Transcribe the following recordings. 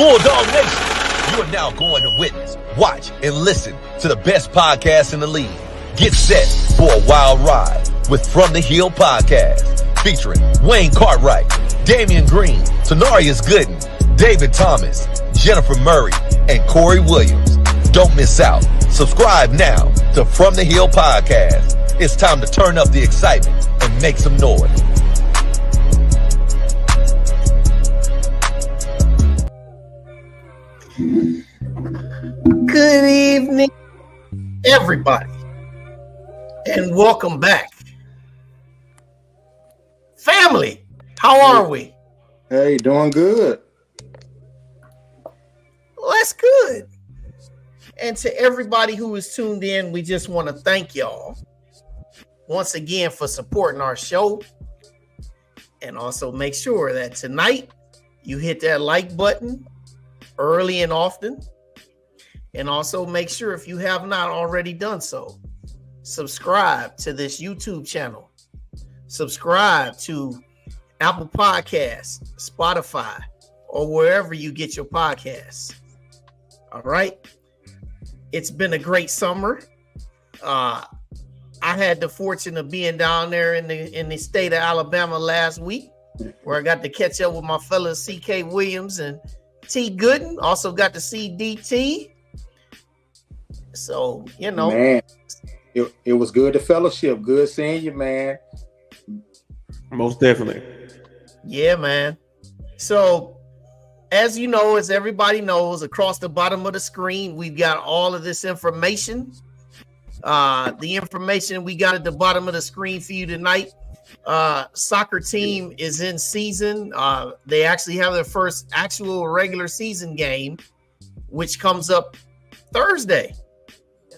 Bulldog Nation, you are now going to witness, watch, and listen to the best podcast in the league. Get set for a wild ride with From the Hill Podcast, featuring Wayne Cartwright, Damian Green, Tanarius Gooden, David Thomas, Jennifer Murray, and Corey Williams. Don't miss out. Subscribe now to From the Hill Podcast. It's time to turn up the excitement and make some noise. Good evening, everybody, and welcome back. Family, how are we? Hey, doing good. Well, that's good. And to everybody who is tuned in, we just want to thank y'all once again for supporting our show. And also make sure that tonight you hit that like button early and often. And also make sure, if you have not already done so, subscribe to this YouTube channel. Subscribe to Apple Podcasts, Spotify, or wherever you get your podcasts. All right. It's been a great summer. I had the fortune of being down there in the state of Alabama last week, where I got to catch up with my fellas C.K. Williams and T. Gooden. Also got to see DT. So, you know. Man, it was good to fellowship. Good seeing you, man. Most definitely. Yeah, man. So, as you know, as everybody knows, across the bottom of the screen, we've got all of this information. The information we got at the bottom of the screen for you tonight. Soccer team is in season. They actually have their first actual regular season game, which comes up Thursday.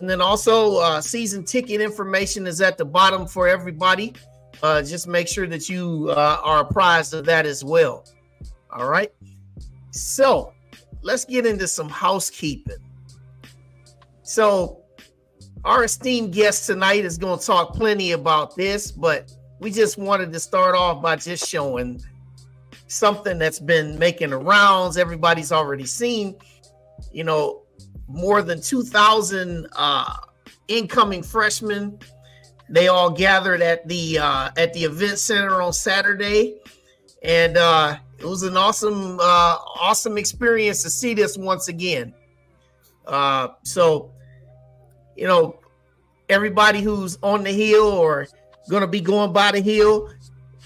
And then also season ticket information is at the bottom for everybody. Just make sure that you are apprised of that as well. All right. So let's get into some housekeeping. So our esteemed guest tonight is going to talk plenty about this, but we just wanted to start off by just showing something that's been making the rounds. Everybody's already seen, you know, more than 2,000 incoming freshmen. They all gathered at the event center on Saturday, and it was an awesome experience to see this once again. So, you know, everybody who's on the hill or going to be going by the hill,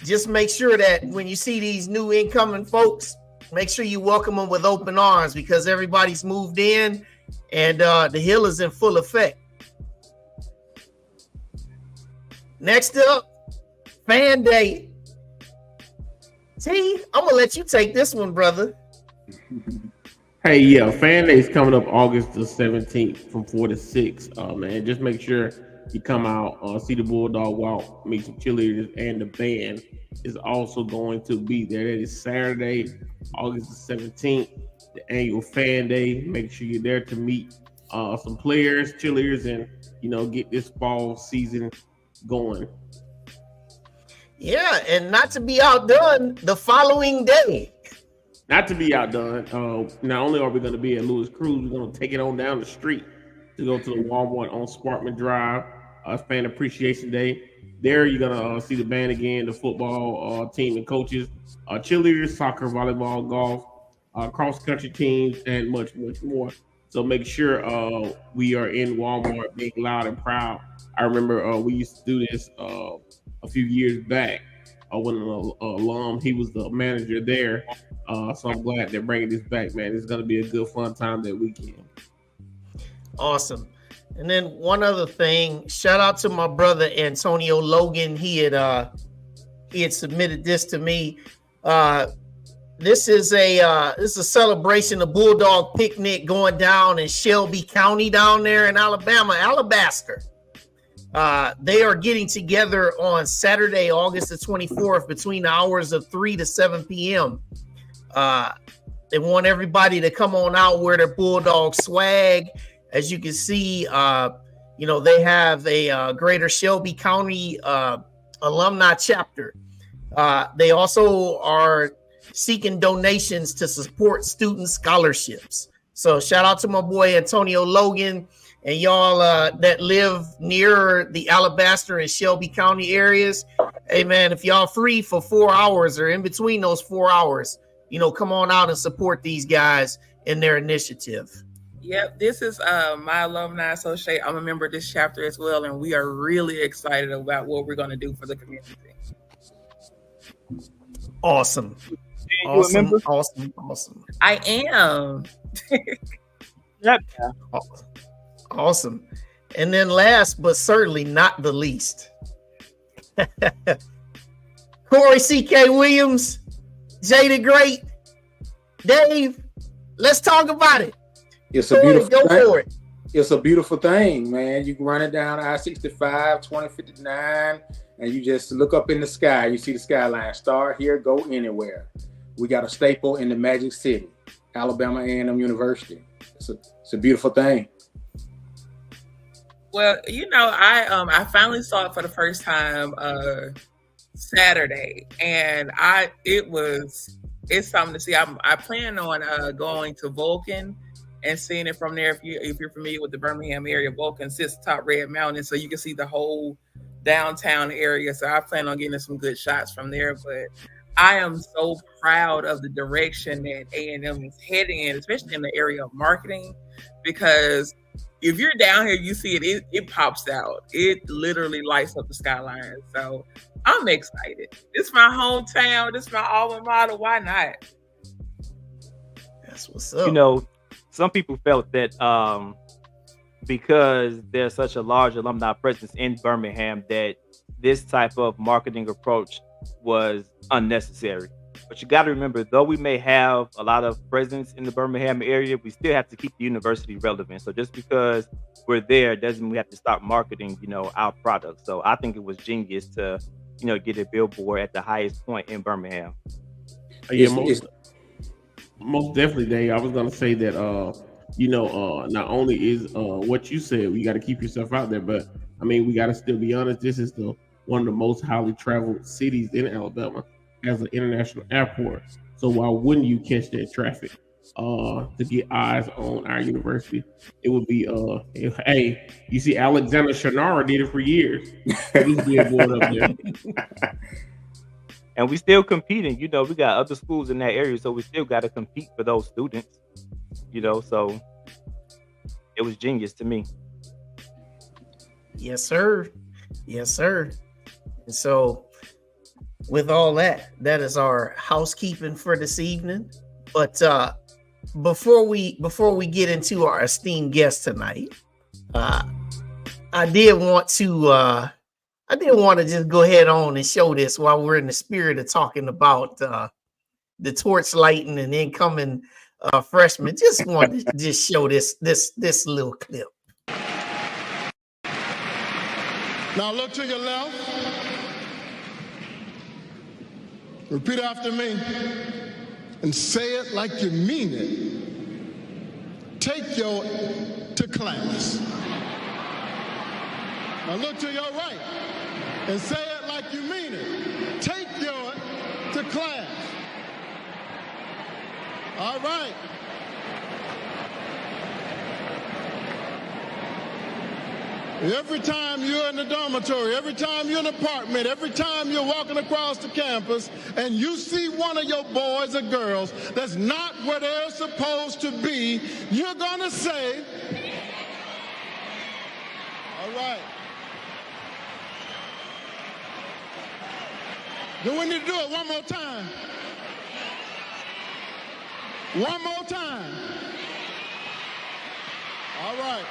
just make sure that when you see these new incoming folks, make sure you welcome them with open arms, because everybody's moved in and the hill is in full effect. Next up, Fan Day. T, I'm going to let you take this one, brother. Hey, yeah, Fan Day is coming up August the 17th from 4 to 6. Man, just make sure you come out, see the Bulldog walk, meet some cheerleaders, and the band is also going to be there. That is Saturday, August the 17th, the annual Fan Day. Make sure you're there to meet some players, cheerleaders, and, you know, get this fall season going. Yeah, and not to be outdone, the following day. Not to be outdone, not only are we going to be at Louis Cruz, we're going to take it on down the street to go to the Walmart on Sparkman Drive, Fan Appreciation Day. There you're going to see the band again, the football team and coaches, cheerleaders, soccer, volleyball, golf, cross-country teams, and much, much more. So make sure we are in Walmart being loud and proud. I remember we used to do this a few years back when an alum, he was the manager there. So I'm glad they're bringing this back, man. It's going to be a good, fun time that weekend. Awesome. And then one other thing, shout out to my brother Antonio Logan. He had submitted this to me. This is a celebration of Bulldog Picnic going down in Shelby County down there in Alabama, Alabaster. They are getting together on Saturday, August the 24th, between the hours of 3 to 7 p.m. They want everybody to come on out, wear their Bulldog swag. As you can see, you know, they have a Greater Shelby County alumni chapter. They also are seeking donations to support student scholarships. So shout out to my boy Antonio Logan and y'all that live near the Alabaster and Shelby County areas. Hey man, if y'all free for 4 hours or in between those 4 hours, come on out and support these guys in their initiative. Yep, this is my alumni associate. I'm a member of this chapter as well, and we are really excited about what we're going to do for the community. Awesome. Awesome. I am. Yep. Awesome. And then last but certainly not the least, Corey C.K. Williams, Jay the Great, Dave, let's talk about it. It's a beautiful thing. It's a beautiful thing, man. You can run it down I-65, 2059, and you just look up in the sky. You see the skyline. Start here, go anywhere. We got a staple in the Magic City, Alabama A&M University. It's a beautiful thing. Well, I finally saw it for the first time Saturday, and it's something to see. I plan on going to Vulcan and seeing it from there. If you're familiar with the Birmingham area, Vulcan sits atop Red Mountain, so you can see the whole downtown area. So I plan on getting some good shots from there. But I am so proud of the direction that A&M is heading in, especially in the area of marketing, because if you're down here, you see it pops out. It literally lights up the skyline. So I'm excited. It's my hometown. It's my alma mater. Why not? That's what's up. Some people felt that because there's such a large alumni presence in Birmingham that this type of marketing approach was unnecessary. But you got to remember, though we may have a lot of presence in the Birmingham area, we still have to keep the university relevant. So just because we're there doesn't mean we have to start marketing, our product. So I think it was genius to, get a billboard at the highest point in Birmingham. Yeah, most definitely, Dave. I was gonna say that not only is what you said, you got to keep yourself out there, but I mean, we got to still be honest. This is one of the most highly traveled cities in Alabama, as an international airport. So why wouldn't you catch that traffic to get eyes on our university? It would be hey, you see, Alexander Shanara did it for years. He's billboard up there. And we still competing, we got other schools in that area, so we still got to compete for those students, so it was genius to me. Yes, sir. And so with all that is our housekeeping for this evening. But before we get into our esteemed guest tonight, I did want to just go ahead on and show this while we're in the spirit of talking about the torch lighting and incoming freshmen. Just wanted to just show this little clip. Now look to your left. Repeat after me and say it like you mean it. Take your to class. Now look to your right and say it like you mean it. Take your to class. All right. Every time you're in the dormitory, every time you're in an apartment, every time you're walking across the campus and you see one of your boys or girls that's not where they're supposed to be, you're going to say, all right. Then we need to do it one more time. One more time. All right.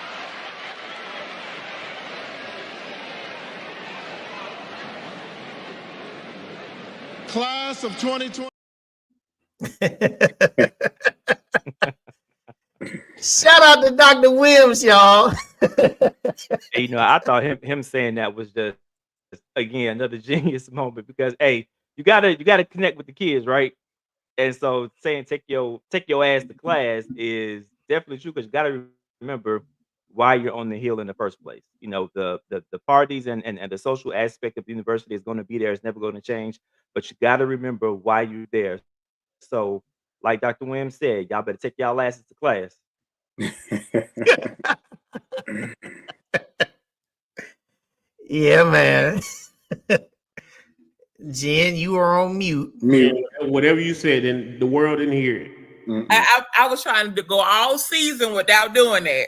Class of 2020. Shout out to Dr. Williams, y'all. Hey, I thought him saying that was just, again, another genius moment, because you gotta connect with the kids, right? And so saying take your ass to class is definitely true, because you gotta remember why you're on the Hill in the first place. The parties and the social aspect of the university is going to be there. It's never going to change. But you got to remember why you're there. So, like Dr. Williams said, y'all better take y'all asses to class. Yeah, man. Jen, you are on mute. Whatever you said, and the world didn't hear it. I was trying to go all season without doing that.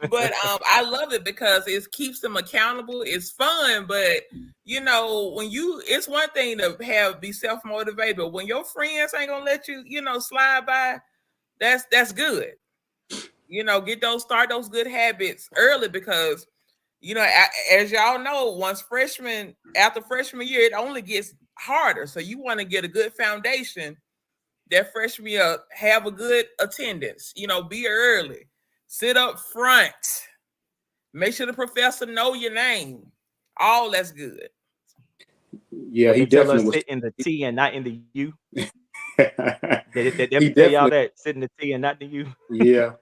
But I love it because it keeps them accountable. It's fun, but you know, when it's one thing to be self-motivated, but when your friends ain't gonna let you, slide by, that's good. Start those good habits early because, as y'all know, after freshman year, it only gets harder. So you want to get a good foundation that freshman year, have a good attendance, be early, sit up front, make sure the professor know your name. All that's good. Yeah, he definitely was sit in the T and not in the U. They he tell y'all that sit in the T and not the U. Yeah,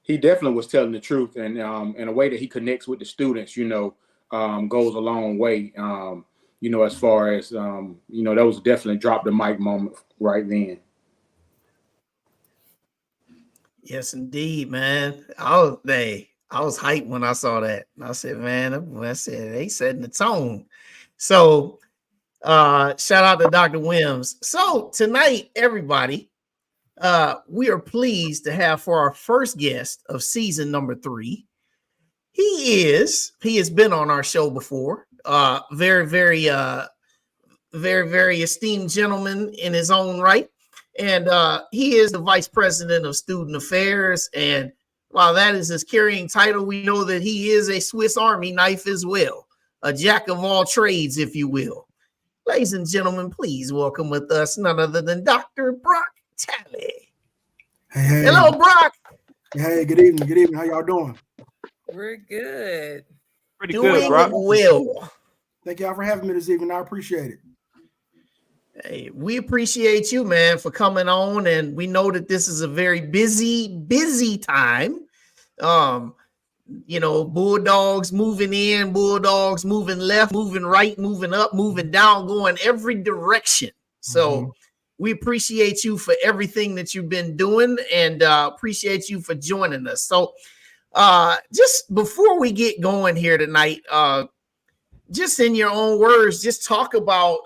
he definitely was telling the truth, and in a way that he connects with the students, goes a long way. As far as that was definitely drop the mic moment right then. Yes, indeed, man. I was hyped when I saw that. I said, man, they setting the tone. So shout out to Dr. Wims. So tonight, everybody, we are pleased to have for our first guest of season number 3. He has been on our show before. Very, very, very, very esteemed gentleman in his own right. And he is the vice president of student affairs. And while that is his carrying title, we know that he is a Swiss Army knife as well, a jack of all trades, if you will. Ladies and gentlemen, please welcome with us none other than Dr. Braque Talley. Hey. Hello, Brock. Hey, good evening. Good evening. How y'all doing? We're good. Pretty good, Brock. Well. Thank y'all for having me this evening. I appreciate it. Hey, we appreciate you, man, for coming on. And we know that this is a very busy time. Bulldogs moving in, Bulldogs moving left, moving right, moving up, moving down, going every direction. So we appreciate you for everything that you've been doing and appreciate you for joining us. So just before we get going here tonight, just in your own words, just talk about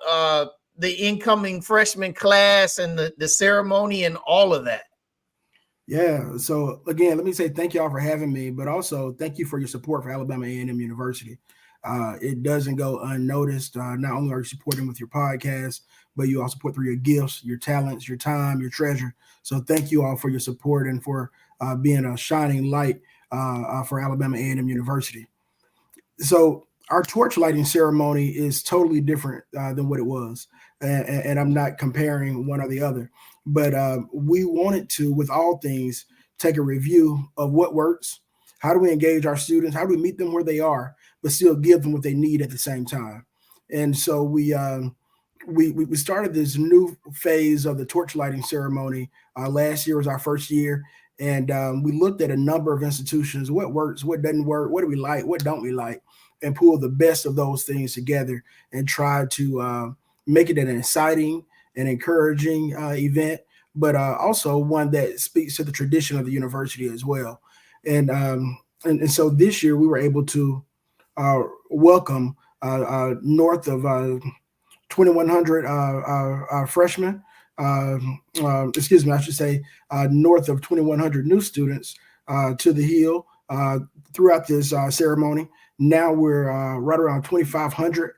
the incoming freshman class and the ceremony and all of that. Yeah. So again, let me say thank y'all for having me, but also thank you for your support for Alabama A&M University. It doesn't go unnoticed. Not only are you supporting with your podcast, but you also support through your gifts, your talents, your time, your treasure. So thank you all for your support and for being a shining light for Alabama A&M University. So our torch lighting ceremony is totally different than what it was. And I'm not comparing one or the other, but we wanted to, with all things, take a review of what works. How do we engage our students? How do we meet them where they are, but still give them what they need at the same time? And so we started this new phase of the torch lighting ceremony. Last year was our first year. And we looked at a number of institutions, what works, what doesn't work, what do we like, what don't we like, and pull the best of those things together and try to make it an exciting and encouraging event, but also one that speaks to the tradition of the university as well. And so this year we were able to welcome north of 2,100 freshmen. North of 2,100 new students to the Hill throughout this ceremony. Now we're right around 2,500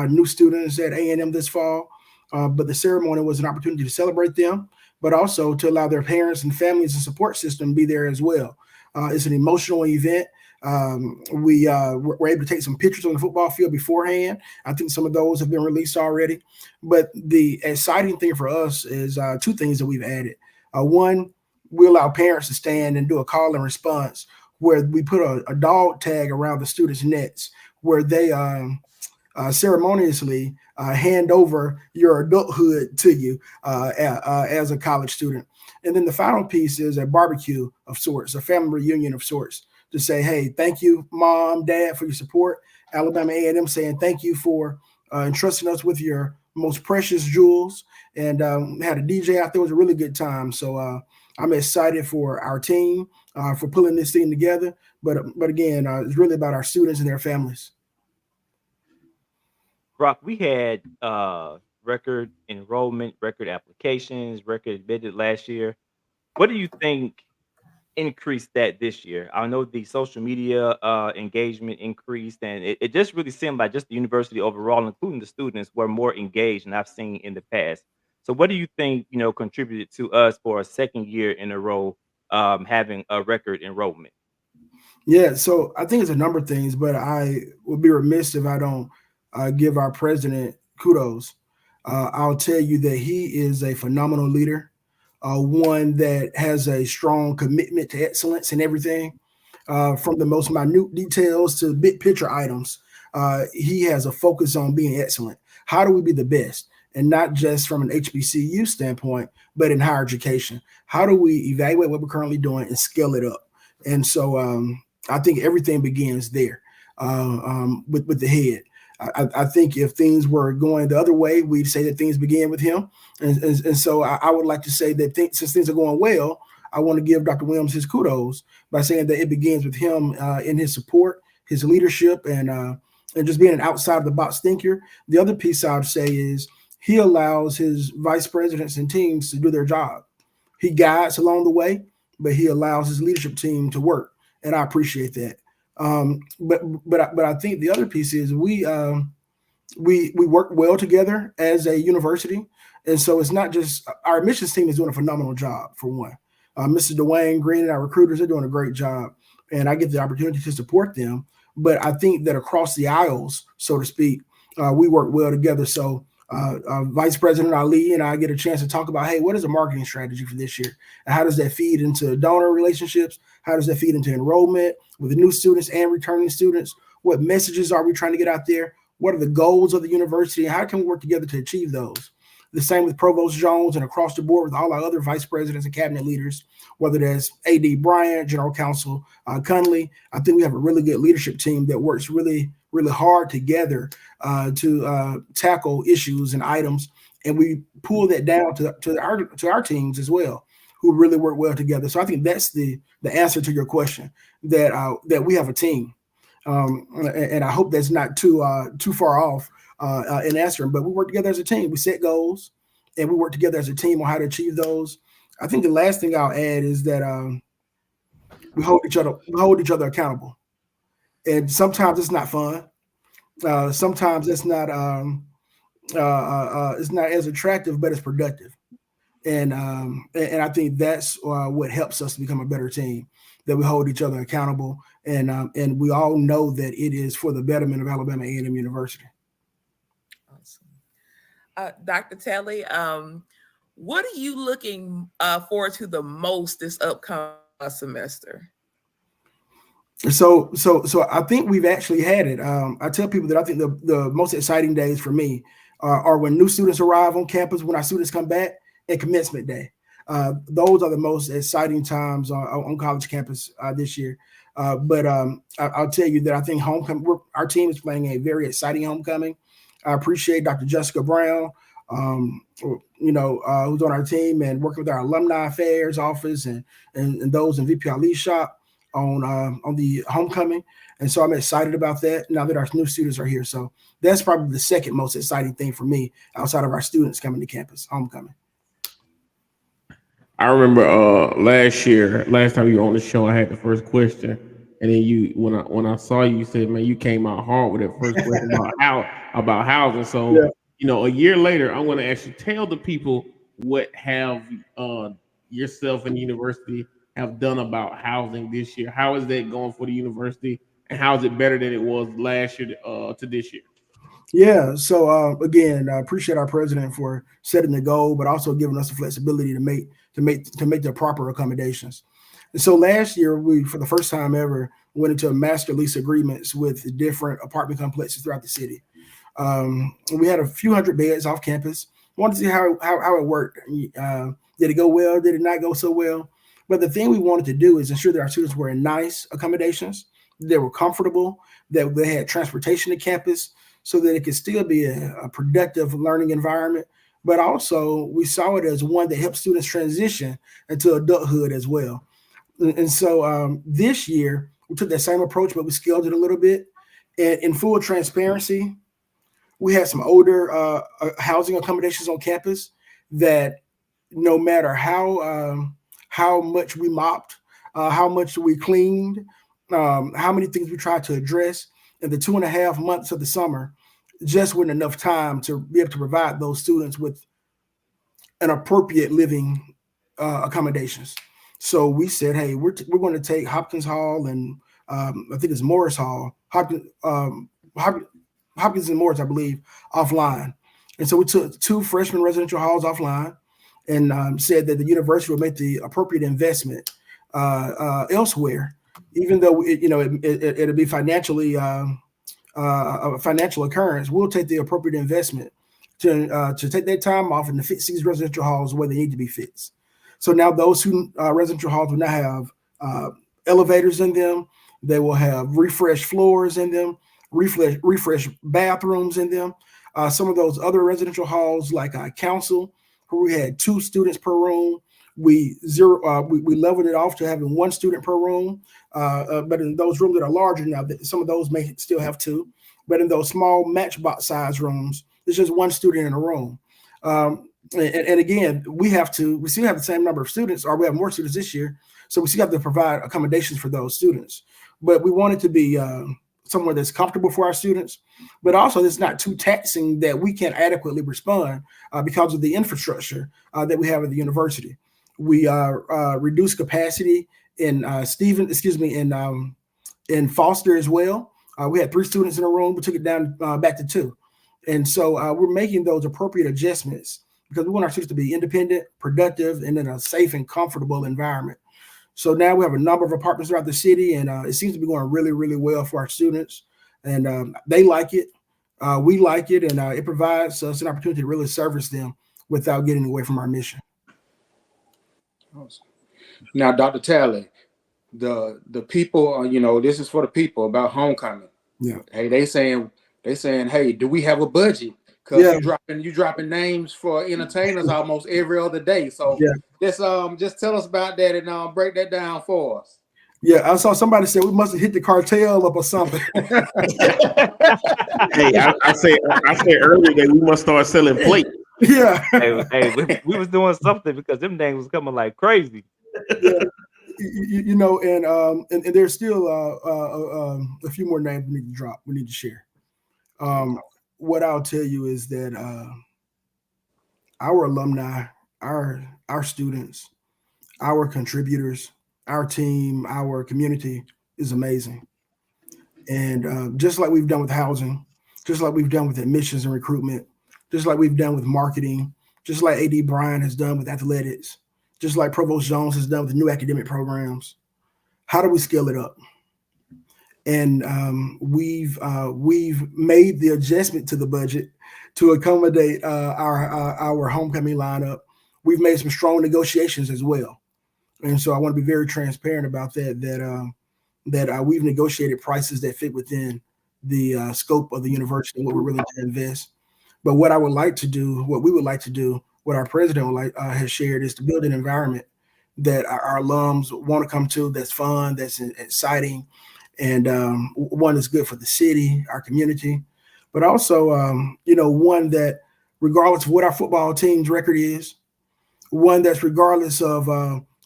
new students at A&M this fall. But the ceremony was an opportunity to celebrate them, but also to allow their parents and families and support system be there as well. It's an emotional event. We were able to take some pictures on the football field beforehand. I think some of those have been released already. But the exciting thing for us is two things that we've added. One, we allow parents to stand and do a call and response where we put a dog tag around the students' necks where they ceremoniously hand over your adulthood to you as a college student. And then the final piece is a barbecue of sorts, a family reunion of sorts, to say, hey, thank you, Mom, Dad, for your support. Alabama A&M saying thank you for entrusting us with your most precious jewels, and had a DJ out there. It was a really good time. So I'm excited for our team for pulling this thing together. But again, it's really about our students and their families. Brock, we had record enrollment, record applications, record admitted last year. What do you think increased that this year? I know the social media engagement increased, and it just really seemed like just the university overall, including the students, were more engaged than I've seen in the past. So what do you think, contributed to us for a second year in a row having a record enrollment? Yeah, so I think it's a number of things, but I would be remiss if I don't give our president kudos. I'll tell you that he is a phenomenal leader, one that has a strong commitment to excellence in everything, from the most minute details to big picture items. He has a focus on being excellent. How do we be the best? And not just from an HBCU standpoint, but in higher education. How do we evaluate what we're currently doing and scale it up? And so I think everything begins there with the head. I think if things were going the other way, we'd say that things began with him. And so I would like to say that since things are going well, I want to give Dr. Williams his kudos by saying that it begins with him in his support, his leadership, and just being an outside of the box thinker. The other piece I would say is he allows his vice presidents and teams to do their job. He guides along the way, but he allows his leadership team to work, and I appreciate that. But I think the other piece is we work well together as a university, and so it's not just our admissions team is doing a phenomenal job for one. Mr. Dwayne Green and our recruiters are doing a great job, and I get the opportunity to support them. But I think that across the aisles, so to speak, we work well together. So Vice President Ali and I get a chance to talk about, hey, what is a marketing strategy for this year? And how does that feed into donor relationships? How does that feed into enrollment with the new students and returning students? What messages are we trying to get out there? What are the goals of the university? And how can we work together to achieve those? The same with Provost Jones and across the board with all our other vice presidents and cabinet leaders, whether that's A.D. Bryant, General Counsel Cunley. I think we have a really good leadership team that works really, really hard together to tackle issues and items. And we pull that down to our teams as well, who really work well together. So I think that's the answer to your question, that we have a team. And I hope that's not too far off in answering, but we work together as a team. We set goals and we work together as a team on how to achieve those. I think the last thing I'll add is that we hold each other accountable. And sometimes it's not fun. Sometimes it's not as attractive, but it's productive. And I think that's what helps us to become a better team, that we hold each other accountable, and we all know that it is for the betterment of Alabama A&M University. Awesome. Dr. Talley, what are you looking forward to the most this upcoming semester? So I think we've actually had it. I tell people that I think the most exciting days for me are when new students arrive on campus, when our students come back, and commencement day. Those are the most exciting times on college campus this year. But I'll tell you that I think homecoming, our team is playing a very exciting homecoming. I appreciate Dr. Jessica Brown, who's on our team and working with our alumni affairs office and those in VP Ali's shop on the homecoming. And so I'm excited about that now that our new students are here. So that's probably the second most exciting thing for me outside of our students coming to campus, homecoming. I remember last time you were on the show, I had the first question, and then when I saw you, you said, "Man, you came out hard with that first question about housing." So a year later, I'm going to actually tell the people what have yourself and the university have done about housing this year. How is that going for the university, and how is it better than it was last year to this year? Yeah. So again, I appreciate our president for setting the goal, but also giving us the flexibility to make the proper accommodations. And so last year, we, for the first time ever, went into master lease agreements with different apartment complexes throughout the city. We had a few hundred beds off campus. Wanted to see how it worked. Did it go well? Did it not go so well? But the thing we wanted to do is ensure that our students were in nice accommodations, they were comfortable, that they had transportation to campus, so that it could still be a productive learning environment. But also we saw it as one that helps students transition into adulthood as well. And so this year we took that same approach, but we scaled it a little bit. And in full transparency, we had some older housing accommodations on campus that no matter how much we mopped, how much we cleaned, how many things we tried to address in the 2.5 months of the summer, just wasn't enough time to be able to provide those students with an appropriate living accommodations. So we said, hey, we're going to take Hopkins Hall and I think it's Morris Hall, Hopkins and Morris, I believe, offline. And so we took 2 freshman residential halls offline and said that the university would make the appropriate investment elsewhere, even though it'll be financially a financial occurrence. We'll take the appropriate investment to take their time off and to fix these residential halls where they need to be fixed. So now those 2 residential halls will now have elevators in them. They will have refreshed floors in them, refresh bathrooms in them. Some of those other residential halls, like council, where we had 2 students per room, we leveled it off to having 1 student per room. But in those rooms that are larger now, some of those may still have 2. But in those small matchbox size rooms, there's just 1 student in a room. And again, we still have the same number of students, or we have more students this year. So we still have to provide accommodations for those students. But we want it to be somewhere that's comfortable for our students, but also it's not too taxing that we can't adequately respond because of the infrastructure that we have at the university. We reduced capacity in in Foster as well. We had 3 students in a room. We took it down back to 2. And so we're making those appropriate adjustments because we want our students to be independent, productive, and in a safe and comfortable environment. So now we have a number of apartments throughout the city, and it seems to be going really, really well for our students. And they like it. We like it, and it provides us an opportunity to really service them without getting away from our mission. Awesome. Now, Dr. Talley, the people, this is for the people about homecoming. Yeah. Hey, they saying, hey, do we have a budget? Because you dropping names for entertainers almost every other day. So just tell us about that and break that down for us. Yeah, I saw somebody say we must have hit the cartel up or something. Hey, I said earlier that we must start selling plates. Yeah. Hey, we was doing something because them things was coming like crazy. Yeah. And there's still a few more names we need to drop. We need to share. What I'll tell you is that our alumni, our students, our contributors, our team, our community is amazing. And just like we've done with housing, just like we've done with admissions and recruitment, just like we've done with marketing, just like AD Bryan has done with athletics, just like Provost Jones has done with new academic programs, how do we scale it up? And we've made the adjustment to the budget to accommodate our homecoming lineup. We've made some strong negotiations as well, and so I want to be very transparent about that. That we've negotiated prices that fit within the scope of the university and what we're willing to invest. But what we would like to do, what our president has shared, is to build an environment that our alums want to come to. That's fun, that's exciting. And one that's good for the city, our community, but also, one that, regardless of what our football team's record is, one that's regardless of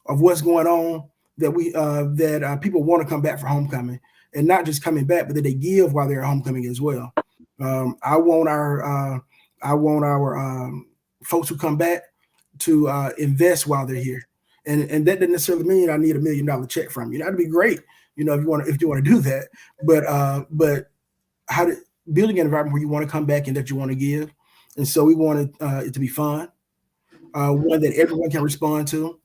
what's going on, that people want to come back for homecoming, and not just coming back, but that they give while they're homecoming as well. I want our folks who come back to invest while they're here, and that doesn't necessarily mean I need $1 million check from you. That'd be great. If you want to do that, but building an environment where you want to come back and that you want to give, and so we want it to be fun, one that everyone can respond to.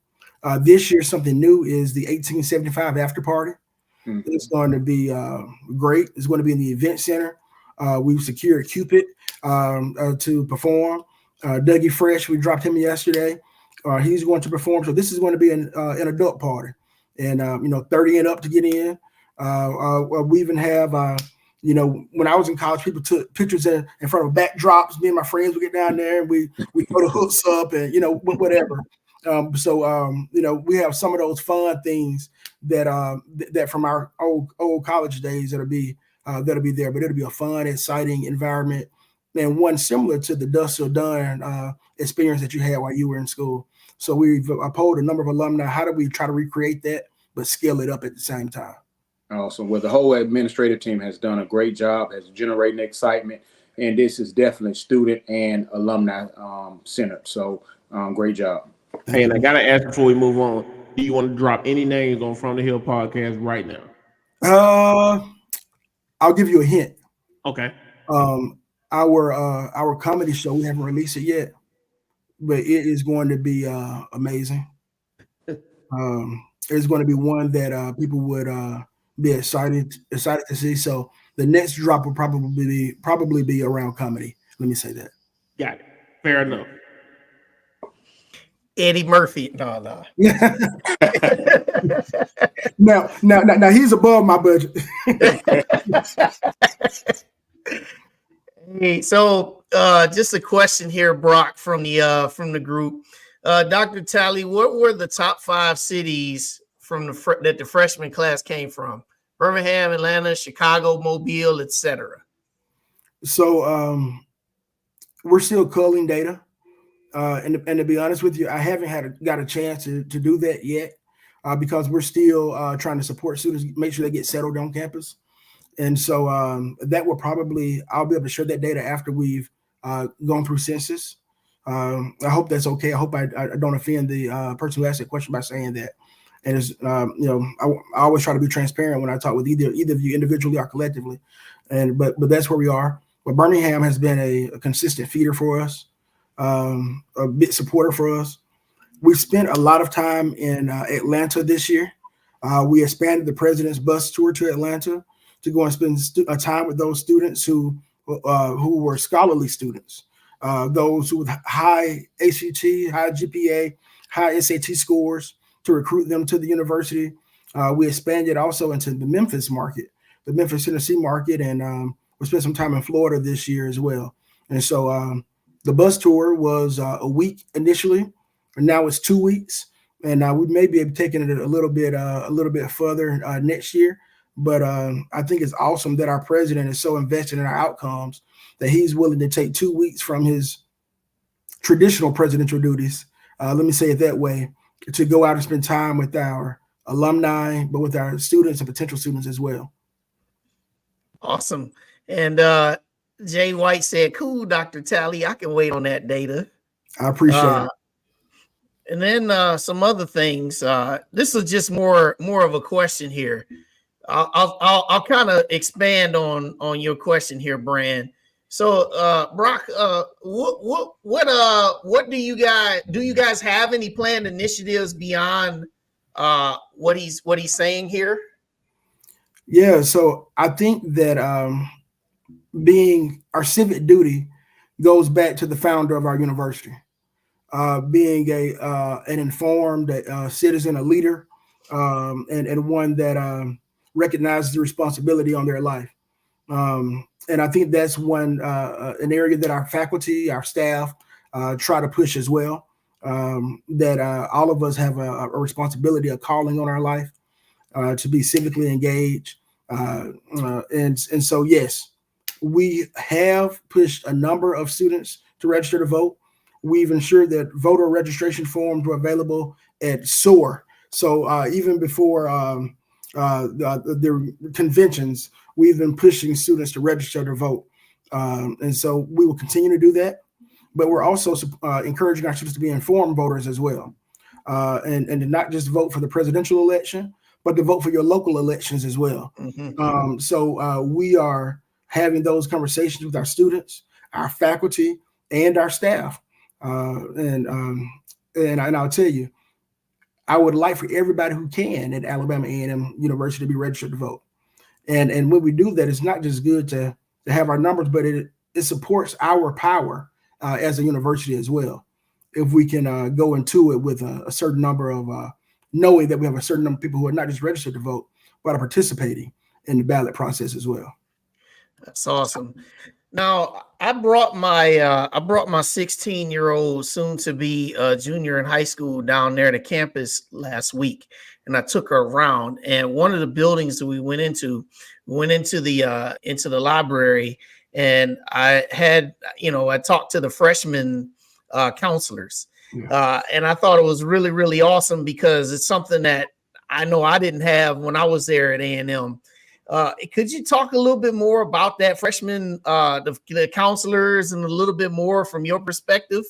This year, something new is the 1875 after party. Mm-hmm. It's going to be great. It's going to be in the event center. We've secured Cupid to perform. Dougie Fresh, we dropped him yesterday. He's going to perform. So this is going to be an adult party. And 30 and up to get in. We even have when I was in college, people took pictures in front of backdrops. Me and my friends would get down there and we throw the hooks up and whatever. We have some of those fun things that from our old college days that'll be there, but it'll be a fun, exciting environment, and one similar to the dust till done experience that you had while you were in school. So we've polled a number of alumni. How do we try to recreate that, but scale it up at the same time? Awesome. Well, the whole administrative team has done a great job as generating excitement, and this is definitely student and alumni centered. So great job. Hey, and I got to ask before we move on, do you want to drop any names on From the Hill podcast right now? I'll give you a hint. Okay. Our comedy show, we haven't released it yet, but it is going to be amazing. It's going to be one that people would be excited to see. So the next drop will probably be around comedy. Let me say that. Got it. Fair enough. Eddie Murphy. No. Now he's above my budget. Hey, so just a question here, Brock, from the group. Dr. Talley, what were the top 5 cities that the freshman class came from? Birmingham, Atlanta, Chicago, Mobile, etc. So we're still culling data. And to be honest with you, I haven't got a chance to do that yet because we're still trying to support students, make sure they get settled on campus. And so that will I'll be able to share that data after we've gone through census. I hope that's okay. I hope I don't offend the person who asked that question by saying that. And it's, I always try to be transparent when I talk with either of you individually or collectively. But that's where we are. But Birmingham has been a consistent feeder for us, a big supporter for us. We spent a lot of time in Atlanta this year. We expanded the president's bus tour to Atlanta to go and spend time with those students who were scholarly students, those with high ACT, high GPA, high SAT scores, to recruit them to the university. We expanded also into the Memphis market, the Memphis, Tennessee market, and we spent some time in Florida this year as well. And so the bus tour was a week initially, and now it's 2 weeks. And we may be taking it a little bit further next year. But I think it's awesome that our president is so invested in our outcomes that he's willing to take 2 weeks from his traditional presidential duties, let me say it that way, to go out and spend time with our alumni, but with our students and potential students as well. Awesome. And Jay White said, cool, Dr. Talley, I can wait on that data. I appreciate it. And then some other things. This is just more of a question here. I'll kind of expand on your question here, Brand. So, Brock, what do you guys have any planned initiatives beyond what he's saying here? Yeah, so I think that being our civic duty goes back to the founder of our university, being an informed citizen, a leader, and one that recognizes the responsibility on their life. And I think that's an area that our faculty, our staff try to push as well, that all of us have a responsibility, a calling on our life to be civically engaged. And so, yes, we have pushed a number of students to register to vote. We've ensured that voter registration forms were available at SOAR. So even before the conventions, we've been pushing students to register to vote. And so we will continue to do that. But we're also encouraging our students to be informed voters as well. And to not just vote for the presidential election, but to vote for your local elections as well. Mm-hmm. So we are having those conversations with our students, our faculty, and our staff. And I'll tell you, I would like for everybody who can at Alabama A&M University to be registered to vote. And when we do that, it's not just good to have our numbers, but it supports our power as a university as well. If we can go into it with a certain number of knowing that we have a certain number of people who are not just registered to vote, but are participating in the ballot process as well. That's awesome. Now I brought my 16-year-old soon to be junior in high school down there to campus last week, and I took her around. And one of the buildings that we went into the library, and I had I talked to the freshman counselors, and I thought it was really, really awesome because it's something that I know I didn't have when I was there at A&M. Could you talk a little bit more about that freshman, the counselors, and a little bit more from your perspective?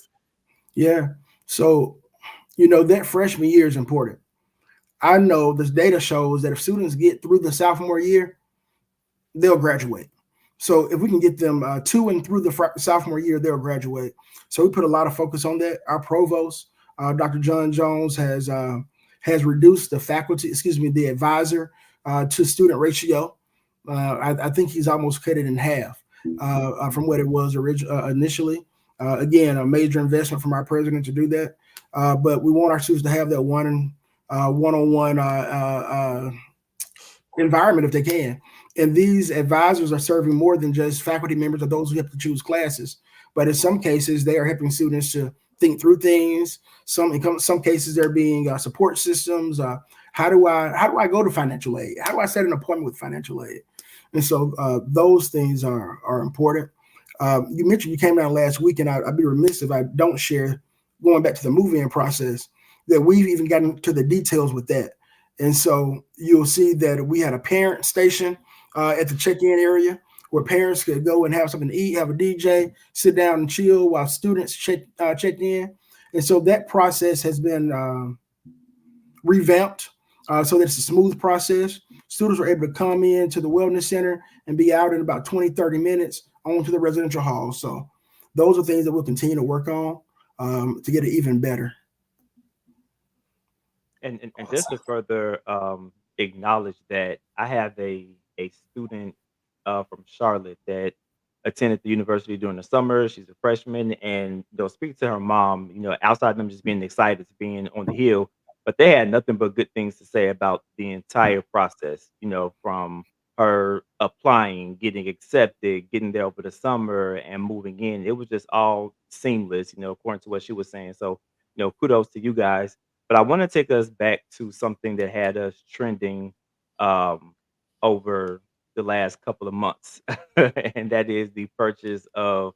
Yeah. So, that freshman year is important. I know this data shows that if students get through the sophomore year, they'll graduate. So if we can get them to and through the sophomore year, they'll graduate. So we put a lot of focus on that. Our provost, Dr. John Jones, has reduced the advisor to student ratio. I think he's almost cut it in half from what it was initially. Again, a major investment from our president to do that. But we want our students to have that one-on-one environment if they can. And these advisors are serving more than just faculty members or those who have to choose classes. But in some cases, they are helping students to think through things. In some cases, they're being support systems. How do I go to financial aid? How do I set an appointment with financial aid? And so those things are important. You mentioned you came down last week, and I'd be remiss if I don't share, going back to the move-in process, that we've even gotten to the details with that. And so you'll see that we had a parent station at the check-in area where parents could go and have something to eat, have a DJ, sit down and chill while students check in. And so that process has been revamped so that it's a smooth process. Students are able to come in to the wellness center and be out in about 20, 30 minutes onto the residential hall. So those are things that we'll continue to work on to get it even better. And just to further acknowledge that, I have a student from Charlotte that attended the university during the summer. She's a freshman, and they'll speak to her mom, outside of them just being excited to being on the Hill, but they had nothing but good things to say about the entire process, from her applying, getting accepted, getting there over the summer, and moving in. It was just all seamless, according to what she was saying. So, kudos to you guys. But I want to take us back to something that had us trending over the last couple of months, and that is the purchase of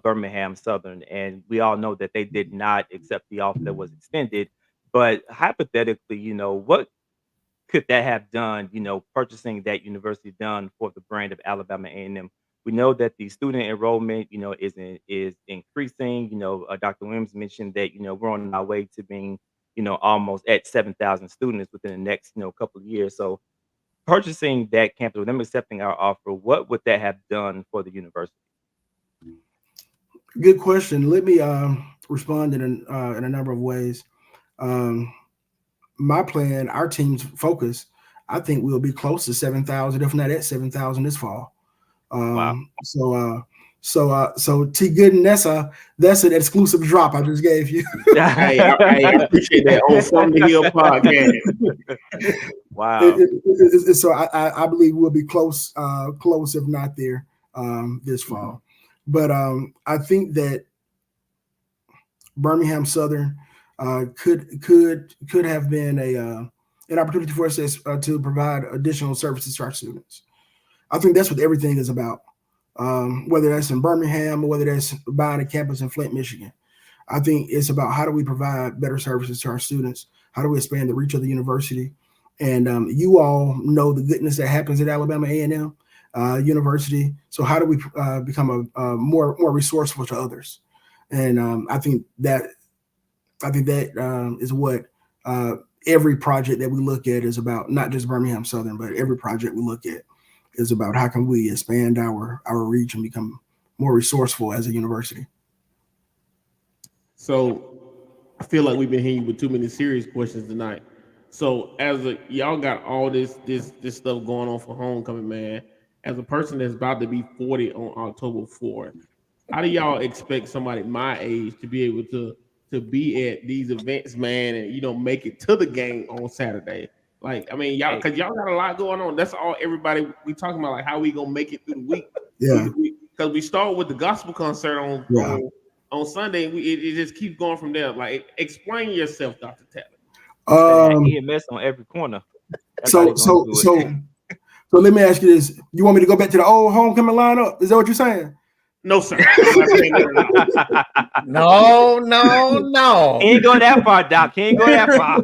Birmingham Southern. And we all know that they did not accept the offer that was extended. But hypothetically, what could that have done, purchasing that university done for the brand of Alabama A&M? We know that the student enrollment, is increasing. Dr. Williams mentioned that, we're on our way to being, almost at 7,000 students within the next, couple of years. So purchasing that campus, with them accepting our offer, what would that have done for the university? Good question. Let me respond in a number of ways. My plan, our team's focus, I think we'll be close to 7,000, if not at 7,000 this fall. Wow. So T. Gooden, that's an exclusive drop I just gave you. Hey, I appreciate that on From the Hill podcast. Wow. So I believe we'll be close if not there this fall. But I think that Birmingham Southern could have been an opportunity for us to provide additional services to our students. I think that's what everything is about. Whether that's in Birmingham or whether that's buying a campus in Flint, Michigan. I think it's about how do we provide better services to our students? How do we expand the reach of the university? And you all know the goodness that happens at Alabama A&M University. So how do we become a more resourceful to others? And I think that is what every project that we look at is about, not just Birmingham Southern, but every project we look at is about how can we expand our reach and become more resourceful as a university. So I feel like we've been hitting you with too many serious questions tonight. So y'all got all this stuff going on for homecoming, man. As a person that's about to be 40 on October 4th, how do y'all expect somebody my age to be able to be at these events, man, and make it to the game on Saturday? Like, I mean, y'all, because y'all got a lot going on. That's all everybody we talking about, like how we gonna make it through the week. Yeah. Because we start with the gospel concert on Sunday. It just keeps going from there. Like, explain yourself, Dr. Talley. EMS on every corner. So let me ask you this: you want me to go back to the old homecoming lineup? Is that what you're saying? No, sir. No. He ain't go that far, Doc. He ain't go that far.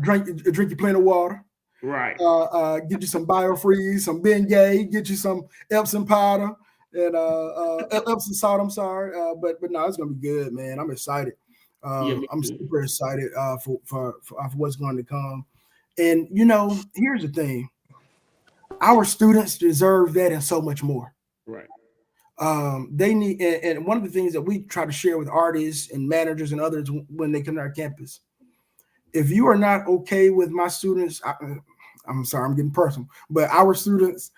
Drink your plenty of water. Right. Get you some BioFreeze, some Bengay, get you some Epsom powder and Epsom salt. I'm sorry, but no, it's gonna be good, man. I'm excited. I'm super excited for what's going to come. And here's the thing: our students deserve that and so much more. Right. They need, and one of the things that we try to share with artists and managers and others when they come to our campus, if you are not okay with my students, I'm sorry, I'm getting personal, but our students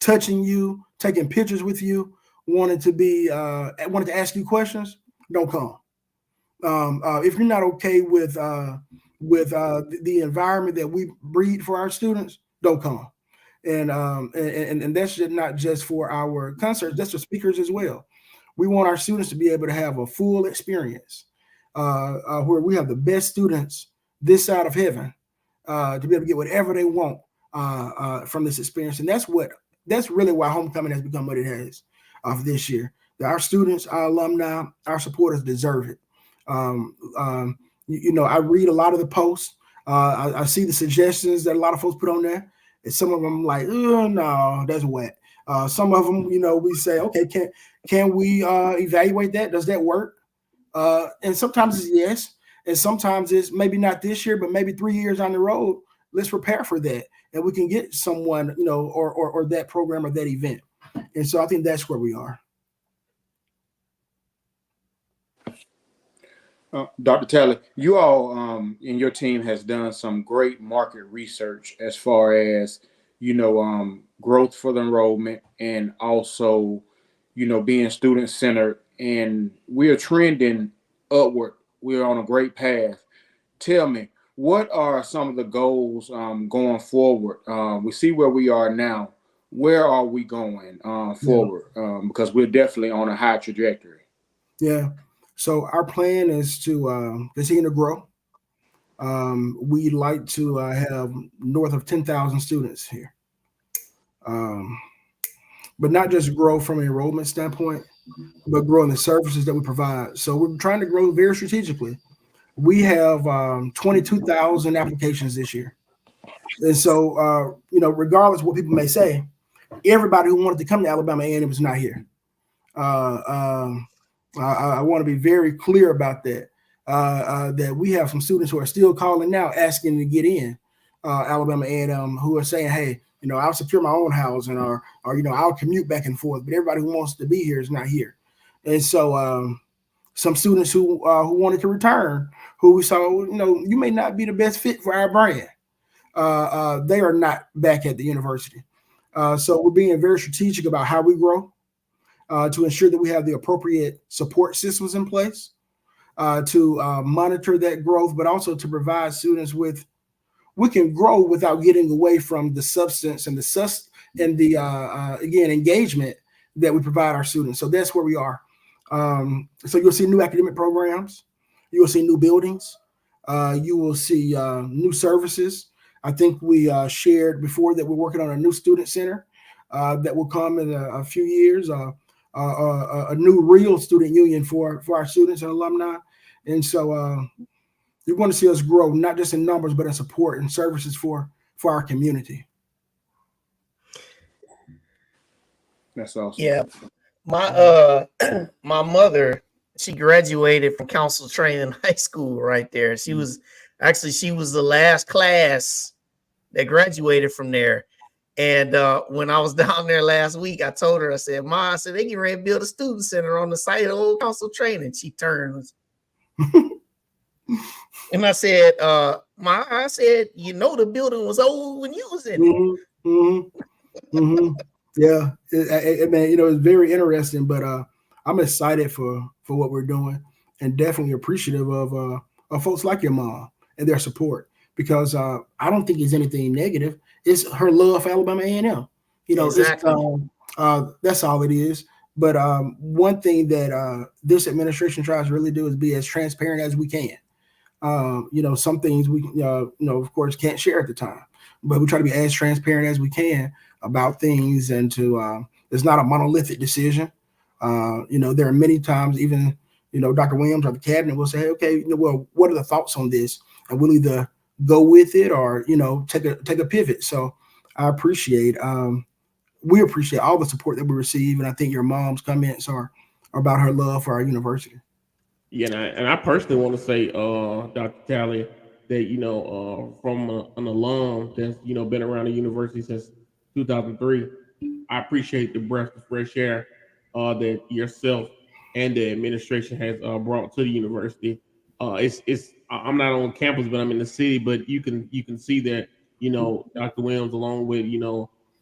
touching you, taking pictures with you, wanted to ask you questions, don't come. If you're not okay with the environment that we breed for our students, don't come. And that's not just for our concerts, that's for speakers as well. We want our students to be able to have a full experience where we have the best students this side of heaven to be able to get whatever they want from this experience. And that's really why homecoming has become what it has for this year. Our students, our alumni, our supporters deserve it. I read a lot of the posts. I see the suggestions that a lot of folks put on there. And some of them like, oh, no, that's wet. Some of them, we say, okay, can we evaluate that? Does that work? And sometimes it's yes. And sometimes it's maybe not this year, but maybe 3 years on the road. Let's prepare for that. And we can get someone, or that program or that event. And so I think that's where we are. Dr. Talley, you all and your team has done some great market research as far as, growth for the enrollment and also, being student-centered. And we are trending upward. We're on a great path. Tell me, what are some of the goals going forward? We see where we are now. Where are we going forward? Because we're definitely on a high trajectory. Yeah. So our plan is to continue to grow. We'd like to have north of 10,000 students here. But not just grow from an enrollment standpoint, but grow in the services that we provide. So we're trying to grow very strategically. We have 22,000 applications this year. And so, regardless of what people may say, everybody who wanted to come to Alabama A&M is not here. I want to be very clear about that, that we have some students who are still calling now asking to get in Alabama A&M who are saying, hey, I'll secure my own housing or I'll commute back and forth. But everybody who wants to be here is not here. And so some students who wanted to return, who we saw, you may not be the best fit for our brand. They are not back at the university. So we're being very strategic about how we grow. To ensure that we have the appropriate support systems in place to monitor that growth, but also to provide students we can grow without getting away from the substance and engagement that we provide our students. So that's where we are. So you'll see new academic programs, you will see new buildings, you will see new services. I think we shared before that we're working on a new student center that will come in a few years. A new real student union for our students and alumni. And so you're going to see us grow, not just in numbers, but in support and services for our community. That's awesome. Yeah. My mother, she graduated from council training in high school right there. She was the last class that graduated from there. And when I was down there last week, I told her, I said, Ma, I said, they get ready to build a student center on the site of the old council training. She turns. And I said, Ma, I said, the building was old when you was in it. Mm-hmm. Mm-hmm. Yeah. Man, it's very interesting, but I'm excited for what we're doing. and definitely appreciative of folks like your mom and their support, because I don't think it's anything negative. It's her love for Alabama A&M. Exactly. That's all it is. But one thing that this administration tries to really do is be as transparent as we can. Some things we, of course, can't share at the time, but we try to be as transparent as we can about things, and it's not a monolithic decision. There are many times, even, Dr. Williams or the cabinet will say, hey, okay, well, what are the thoughts on this? And we'll either go with it or, take a pivot. So we appreciate all the support that we receive. And I think your mom's comments are about her love for our university. Yeah, and I personally want to say, Dr. Talley, that from an alum that's been around the university since 2003, I appreciate the breath of fresh air that yourself and the administration has brought to the university. I'm not on campus, but I'm in the city. But you can see that Dr. Williams, along with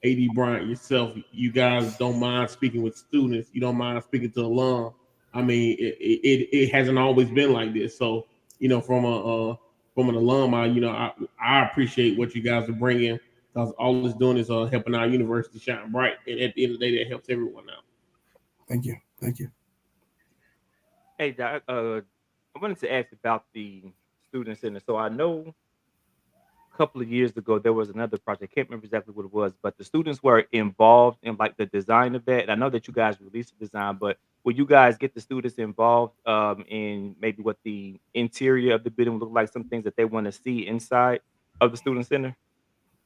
AD Bryant, yourself, you guys don't mind speaking with students. You don't mind speaking to alum. I mean, it hasn't always been like this. So, from an alum, I appreciate what you guys are bringing, because all it's doing is helping our university shine bright. And at the end of the day, that helps everyone out. Thank you. Hey, Doc, I wanted to ask about the student center. So I know a couple of years ago there was another project. I can't remember exactly what it was, but the students were involved in like the design of that. And I know that you guys released the design, but will you guys get the students involved in maybe what the interior of the building would look like, some things that they want to see inside of the student center?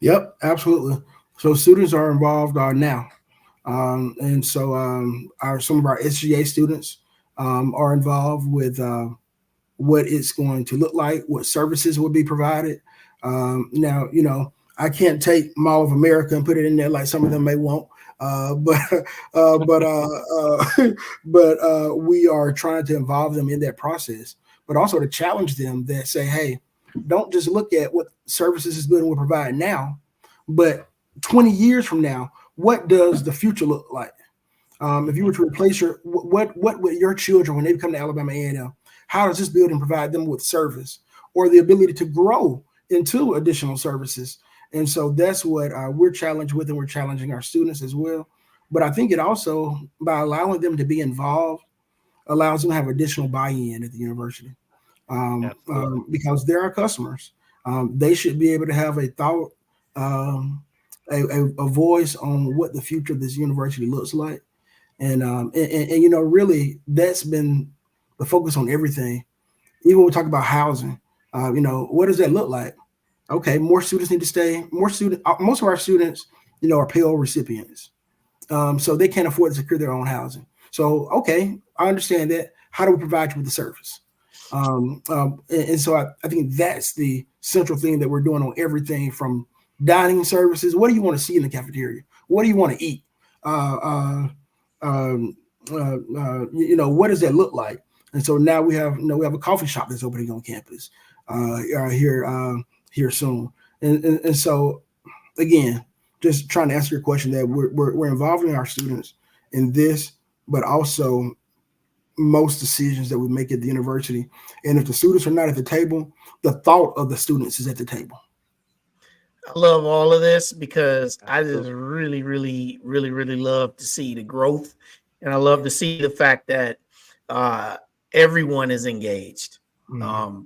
Yep, absolutely. So students are involved now. And so some of our SGA students are involved with what it's going to look like, what services will be provided. Now, I can't take Mall of America and put it in there like some of them may want, but we are trying to involve them in that process, but also to challenge them that say, hey, don't just look at what services this building will provide now, but 20 years from now, what does the future look like? If you were to replace what would your children, when they come to Alabama A&M, how does this building provide them with service or the ability to grow into additional services? And so that's what we're challenged with, and we're challenging our students as well. But I think it also, by allowing them to be involved, allows them to have additional buy-in at the university, because they're our customers. They should be able to have a thought, a voice on what the future of this university looks like. And really, that's been the focus on everything. Even when we talk about housing, what does that look like? Okay, more students need to stay. Most of our students, are Pell recipients, so they can't afford to secure their own housing. So, okay, I understand that. How do we provide you with the service? And so I think that's the central thing that we're doing on everything from dining services. What do you want to see in the cafeteria? What do you want to eat? What does that look like? And so now we have a coffee shop that's opening on campus here soon. And so again, just trying to answer your question, that we're involving our students in this, but also most decisions that we make at the university. And if the students are not at the table, the thought of the students is at the table. I love all of this because I just really, really, really, really love to see the growth. And I love to see the fact that everyone is engaged. Mm-hmm.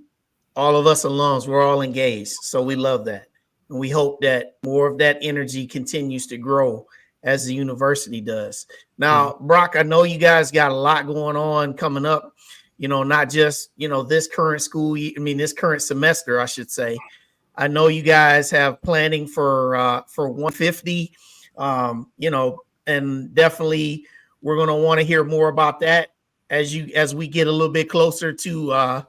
All of us alums, we're all engaged. So we love that. And we hope that more of that energy continues to grow as the university does. Now, Braque, I know you guys got a lot going on coming up, not just, this current this current semester, I should say. I know you guys have planning for 150, and definitely we're going to want to hear more about that as we get a little bit closer to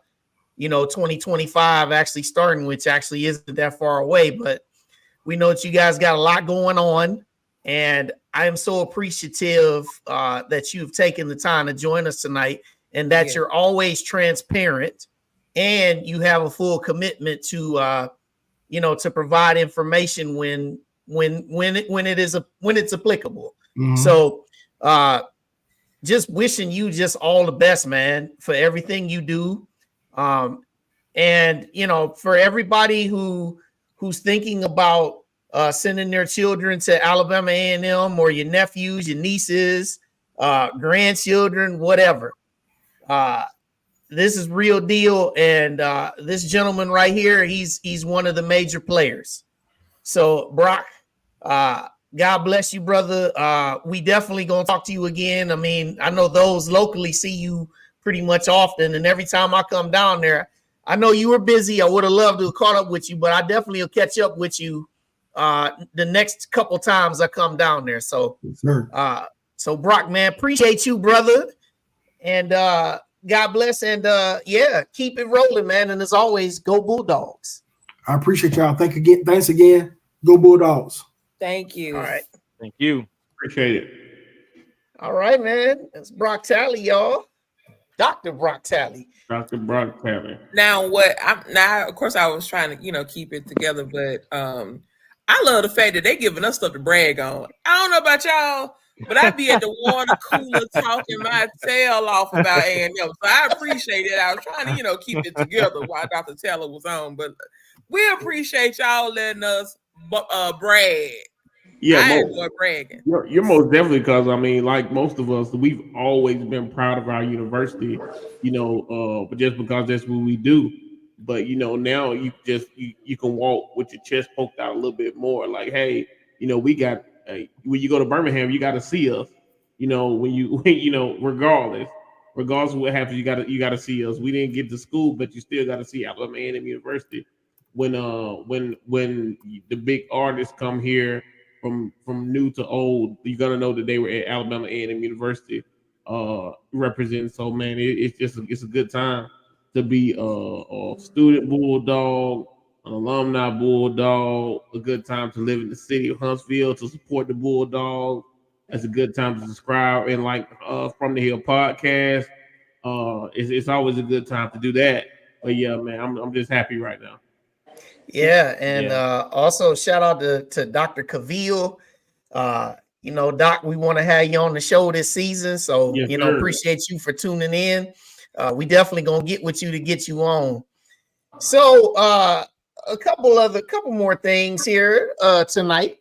2025 actually starting, which actually isn't that far away, but we know that you guys got a lot going on, and I am so appreciative that you've taken the time to join us tonight, and that you're always transparent, and you have a full commitment to to provide information when it's applicable. Mm-hmm. So just wishing you just all the best, man, for everything you do. And for everybody who's thinking about sending their children to Alabama A&M, or your nephews, your nieces, grandchildren, whatever. This is real deal, and this gentleman right here, he's one of the major players. So, Braque, God bless you, brother. We definitely gonna talk to you again. I mean, I know those locally see you pretty much often, and every time I come down there, I know you were busy. I would have loved to have caught up with you, but I definitely will catch up with you the next couple times I come down there. So, so Braque, man, appreciate you, brother, and God bless, and keep it rolling, man. And as always, go Bulldogs. I appreciate y'all. Thanks again. Go Bulldogs. Thank you. All right. Thank you. Appreciate it. All right, man. It's Braque Talley, y'all. Dr. Braque Talley. Dr. Braque Talley. Now, of course, I was trying to, keep it together, but I love the fact that they giving us stuff to brag on. I don't know about y'all, but I'd be at the water cooler talking my tail off about A&M. So I appreciate it. I was trying to, keep it together while Dr. Taylor was on, but we appreciate y'all letting us brag. Yeah, I enjoy bragging. You're most definitely, because I mean, like most of us, we've always been proud of our university, but just because that's what we do. But now you can walk with your chest poked out a little bit more. Like, hey, we got when you go to Birmingham, you got to see us. Regardless of what happens, you got to see us. We didn't get to school, but you still got to see Alabama A&M University. When the big artists come here from new to old, you're gonna know that they were at Alabama A&M University representing. So man, it's a good time to be a student Bulldog, an alumni Bulldog, a good time to live in the city of Huntsville, to support the Bulldogs. It's a good time to subscribe and like From the Hill podcast. It's always a good time to do that. But yeah, man, I'm just happy right now. Yeah, and also shout out to Dr. Cavill. Doc, we want to have you on the show this season, so yes, appreciate you for tuning in. We definitely gonna get with you to get you on. So a couple more things here tonight.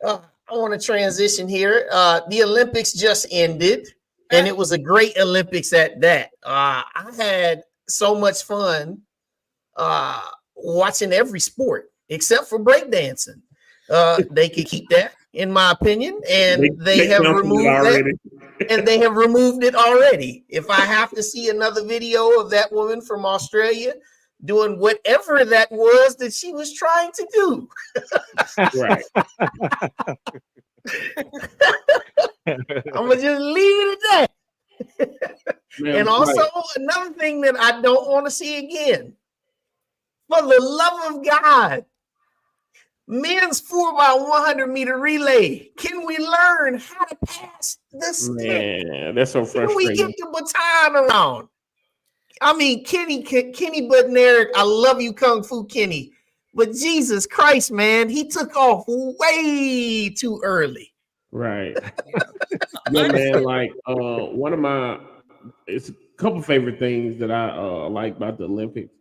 I want to transition here. The Olympics just ended, and it was a great Olympics at that. I had so much fun watching every sport except for breakdancing. They could keep that, in my opinion, and they have removed that. And they have removed it already. If I have to see another video of that woman from Australia doing whatever that was that she was trying to do, right? I'm gonna just leave it at that. And also another thing that I don't want to see again. For the love of God, men's 4x100 meter relay. Can we learn how to pass the stick? Man, that's so frustrating. Can we get the baton around? I mean, Kenny Bednarik, I love you, Kung Fu Kenny, but Jesus Christ, man, he took off way too early. Right. Yeah, man. Like one of it's a couple favorite things that I like about the Olympics.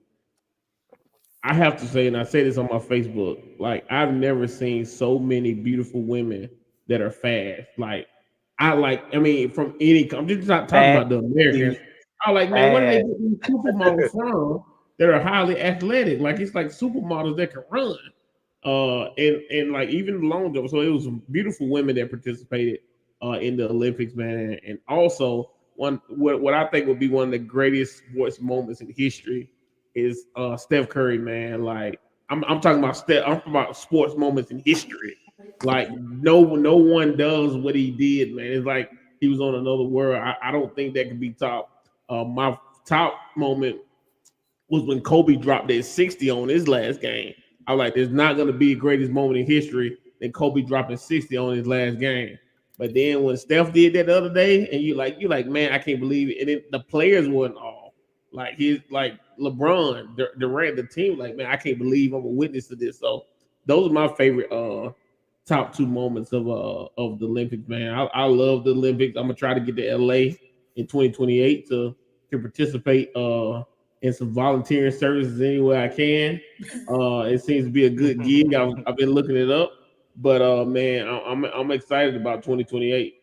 I have to say, and I say this on my Facebook, like I've never seen so many beautiful women that are fast. Like I mean, from any, I'm just not talking about the Americans. I like, man, where do they get these supermodels from that are highly athletic? Like it's like supermodels that can run. And like even long jump. So it was beautiful women that participated in the Olympics, man. And also what I think would be one of the greatest sports moments in history is Steph Curry, man. Like I'm talking about I'm talking about sports moments in history. Like no one does what he did, man. It's like he was on another world. I don't think that could be topped. My top moment was when Kobe dropped that 60 on his last game. I was like, there's not going to be the greatest moment in history than Kobe dropping 60 on his last game. But then when Steph did that the other day, and you're like, man, I can't believe it. And then the players weren't all like he's like LeBron, Durant, the team, like, man, I can't believe I'm a witness to this. So those are my favorite top two moments of the Olympics, man. I love the Olympics. I'm gonna try to get to LA in 2028 to participate in some volunteering services any way I can. It seems to be a good gig. I've been looking it up, but man, I'm excited about 2028.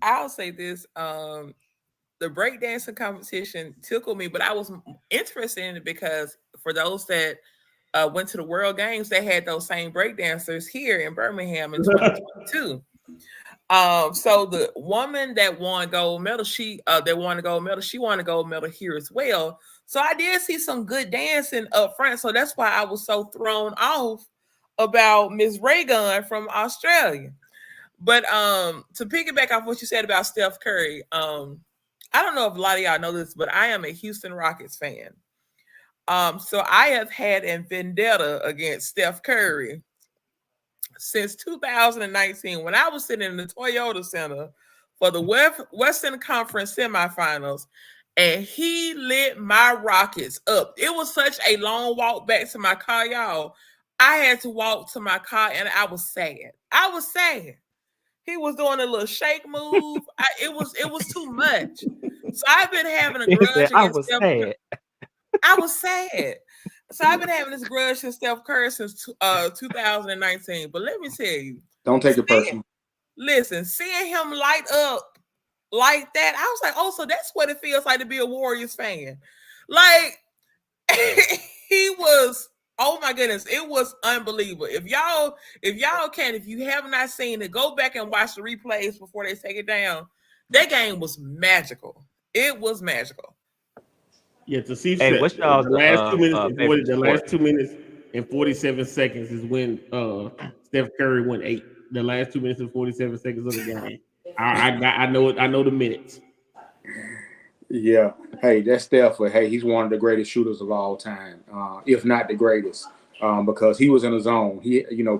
I'll say this. The breakdancing competition tickled me, but I was interested in it because for those that went to the World Games, they had those same breakdancers here in Birmingham in 2022. So the woman that won gold medal, she won a gold medal here as well. So I did see some good dancing up front. So that's why I was so thrown off about Miss Raygun from Australia. But to piggyback off what you said about Steph Curry, I don't know if a lot of y'all know this, but I am a Houston Rockets fan. So I have had a vendetta against Steph Curry since 2019 when I was sitting in the Toyota Center for the Western Conference semifinals, and he lit my Rockets up. It was such a long walk back to my car, y'all. I had to walk to my car, and I was sad. He was doing a little shake move. It was too much. So I've been having a grudge against Steph Curry. I was sad. So I've been having this grudge against Steph Curry since 2019. But let me tell you. Don't take it personal. Listen, seeing him light up like that, I was like, oh, so that's what it feels like to be a Warriors fan. Like, he was, oh my goodness, it was unbelievable. If you have not seen it, go back and watch the replays before they take it down. That game was magical. It was magical. Yeah, to see what's y'all's the last 2 minutes and 47 seconds is when Steph Curry went 8. The last 2 minutes and 47 seconds of the game. I know the minutes. Yeah. Hey, that's Steph. Hey, he's one of the greatest shooters of all time, if not the greatest, because he was in a zone.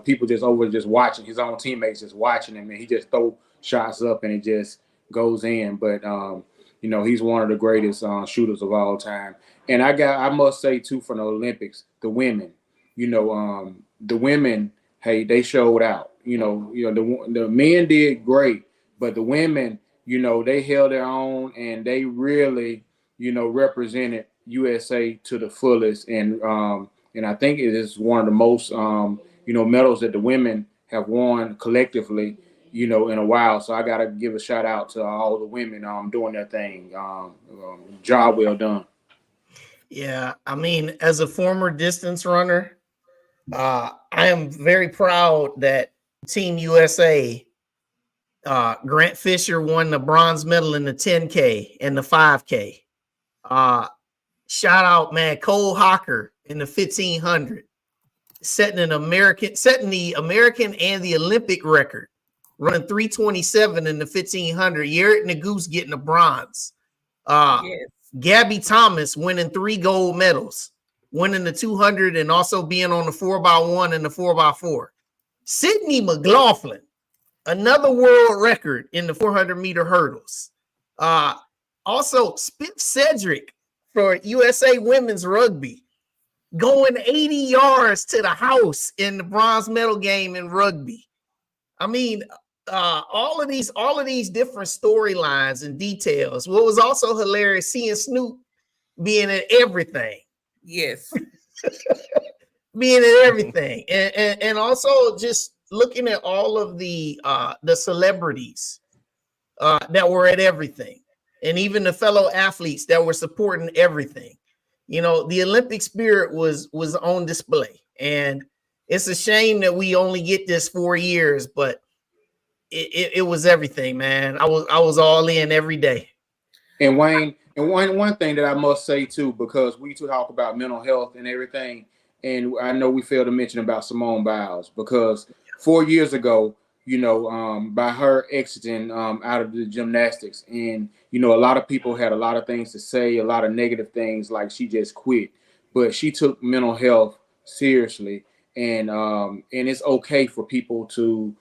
People just watching, his own teammates just watching him, and he just throw shots up and it just goes in. But he's one of the greatest shooters of all time. And I must say too, for the Olympics, the women, the women, hey, they showed out. The men did great, but the women, they held their own, and they really, represented USA to the fullest. And I think it is one of the most, medals that the women have won collectively, in a while. So I got to give a shout out to all the women doing their thing. Job well done. Yeah, I mean, as a former distance runner, I am very proud that Team USA, Grant Fisher won the bronze medal in the 10K and the 5K. Shout out, man, Cole Hocker in the 1500, setting the American and the Olympic record, running 3:27 in the 1500. Yerrick Naguse getting the bronze. Yes. Gabby Thomas winning 3 gold medals, winning the 200 and also being on the 4x1 and the 4x4. Sydney McLaughlin, another world record in the 400-meter hurdles. Also, Spiff Cedric for USA women's rugby, going 80 yards to the house in the bronze medal game in rugby. I mean, all of these different storylines and details. What was also hilarious, seeing Snoop being at everything. Yes. Being at everything. And also just looking at all of the celebrities that were at everything, and even the fellow athletes that were supporting everything. The Olympic spirit was on display, and it's a shame that we only get this 4 years, but it was everything, man. I was all in every day. And Wayne, and one thing that I must say too, because we talk about mental health and everything, and I know we failed to mention about Simone Biles, because 4 years ago, by her exiting out of the gymnastics, and a lot of people had a lot of things to say, a lot of negative things, like she just quit, but she took mental health seriously, and it's okay for people to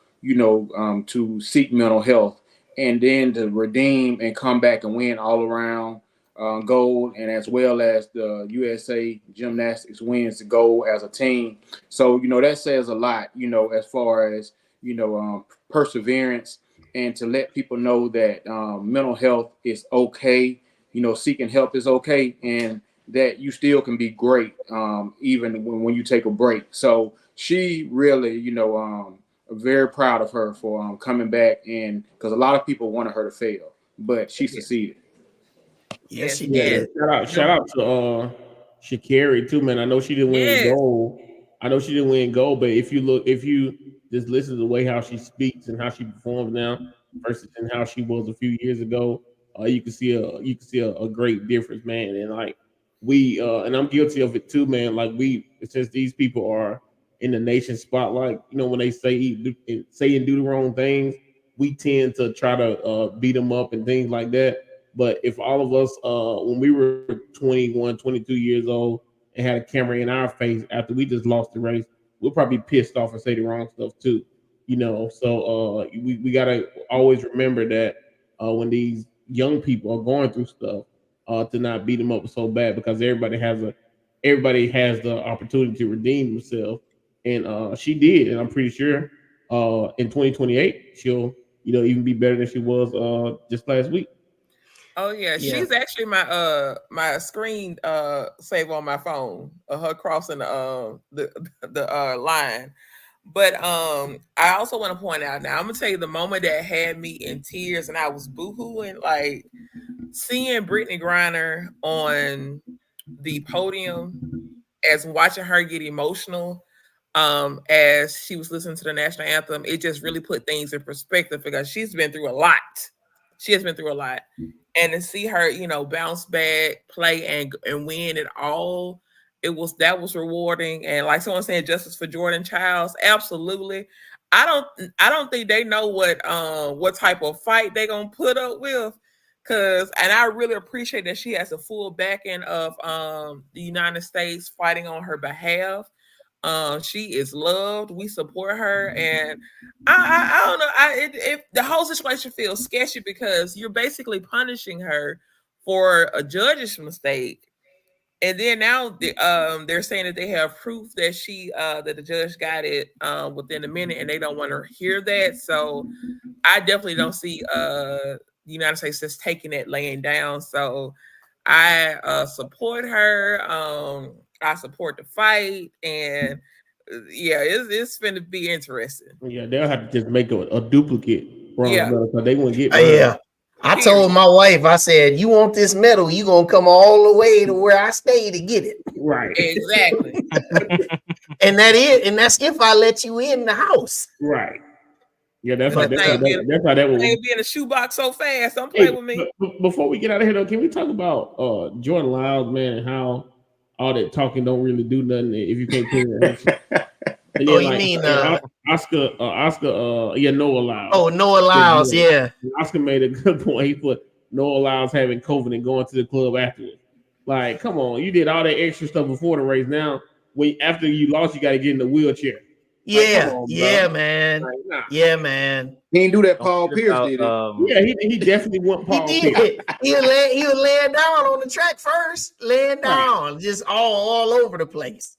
to seek mental health, and then to redeem and come back and win all around gold, and as well as the USA gymnastics wins the gold as a team. So that says a lot, as far as perseverance and to let people know that mental health is okay. Seeking help is okay, and that you still can be great even when you take a break. So she really, very proud of her for coming back, and because a lot of people wanted her to fail, but she succeeded. Yes, she Yeah, did. shout out to Sha'Carri too, man. I know she didn't win gold. But if you just listen to the way how she speaks and how she performs now versus and how she was a few years ago, you can see a great difference, man. And like and I'm guilty of it too, man. Like since these people are in the nation spotlight, when they say and do the wrong things, we tend to try to beat them up and things like that. But if all of us, when we were 21, 22 years old and had a camera in our face after we just lost the race, we'll probably be pissed off and say the wrong stuff too. So we got to always remember that when these young people are going through stuff, to not beat them up so bad, because everybody has the opportunity to redeem themselves. And she did. And I'm pretty sure in 2028, she'll, even be better than she was just last week. Oh yeah, she's actually my screen save on my phone of her crossing the line. But I also want to point out now, I'm gonna tell you the moment that had me in tears and I was boohooing, like seeing Brittany Griner on the podium as watching her get emotional as she was listening to the national anthem. It just really put things in perspective because she's been through a lot. She has been through a lot. And to see her, bounce back, play and win it all, that was rewarding. And like someone saying, justice for Jordan Childs, absolutely. I don't think they know what type of fight they're gonna put up with. And I really appreciate that she has a full backing of the United States fighting on her behalf. She is loved. We support her, and I don't know. The whole situation feels sketchy because you're basically punishing her for a judge's mistake, and then now they're saying that they have proof that that the judge got it within a minute, and they don't want to hear that. So I definitely don't see the United States just taking it laying down. So I support her. I support the fight, and it's going to be interesting. Yeah, they'll have to just make a duplicate bronze medal because they won't get. I told my wife, I said, "You want this medal? You gonna come all the way to where I stay to get it." Right. Exactly. and that's if I let you in the house. Right. Yeah, that's how that will. Ain't be in a shoebox so fast. Don't play with me. Before we get out of here, though, can we talk about Jordan Lyles, man, and how all that talking don't really do nothing if you can't put it. You mean Oscar? Noah Lyles. Oh, Noah Lyles, yeah. Oscar made a good point. He put Noah Lyles having COVID and going to the club afterwards. Like, come on, you did all that extra stuff before the race. Now, after you lost, you got to get in the wheelchair. Man. Like, nah. Yeah, man. He didn't do that. Paul Pierce did it. He definitely went Paul Pierce. He was laying down on the track first, laying down, just all over the place.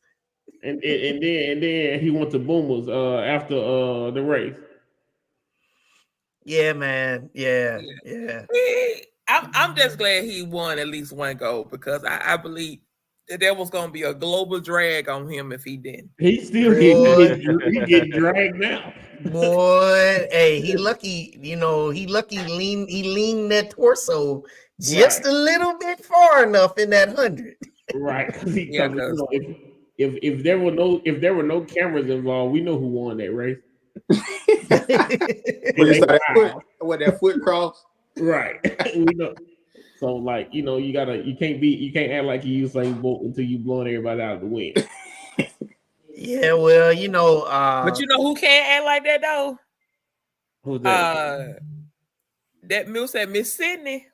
And then he went to Boomers after the race. Yeah, man. Yeah. I'm just glad he won at least one gold because I believe that there was going to be a global drag on him if he didn't. He's still getting dragged now. Boy, hey, he lucky. He leaned that torso just a little bit far enough in that 100. Right. If there were no cameras involved, we know who won that race. That foot cross. Right. We know. So you can't act like you Usain Bolt until you blowing everybody out of the wind. Yeah, well, but who can't act like that though? Who's that? That Mills at Miss Sydney.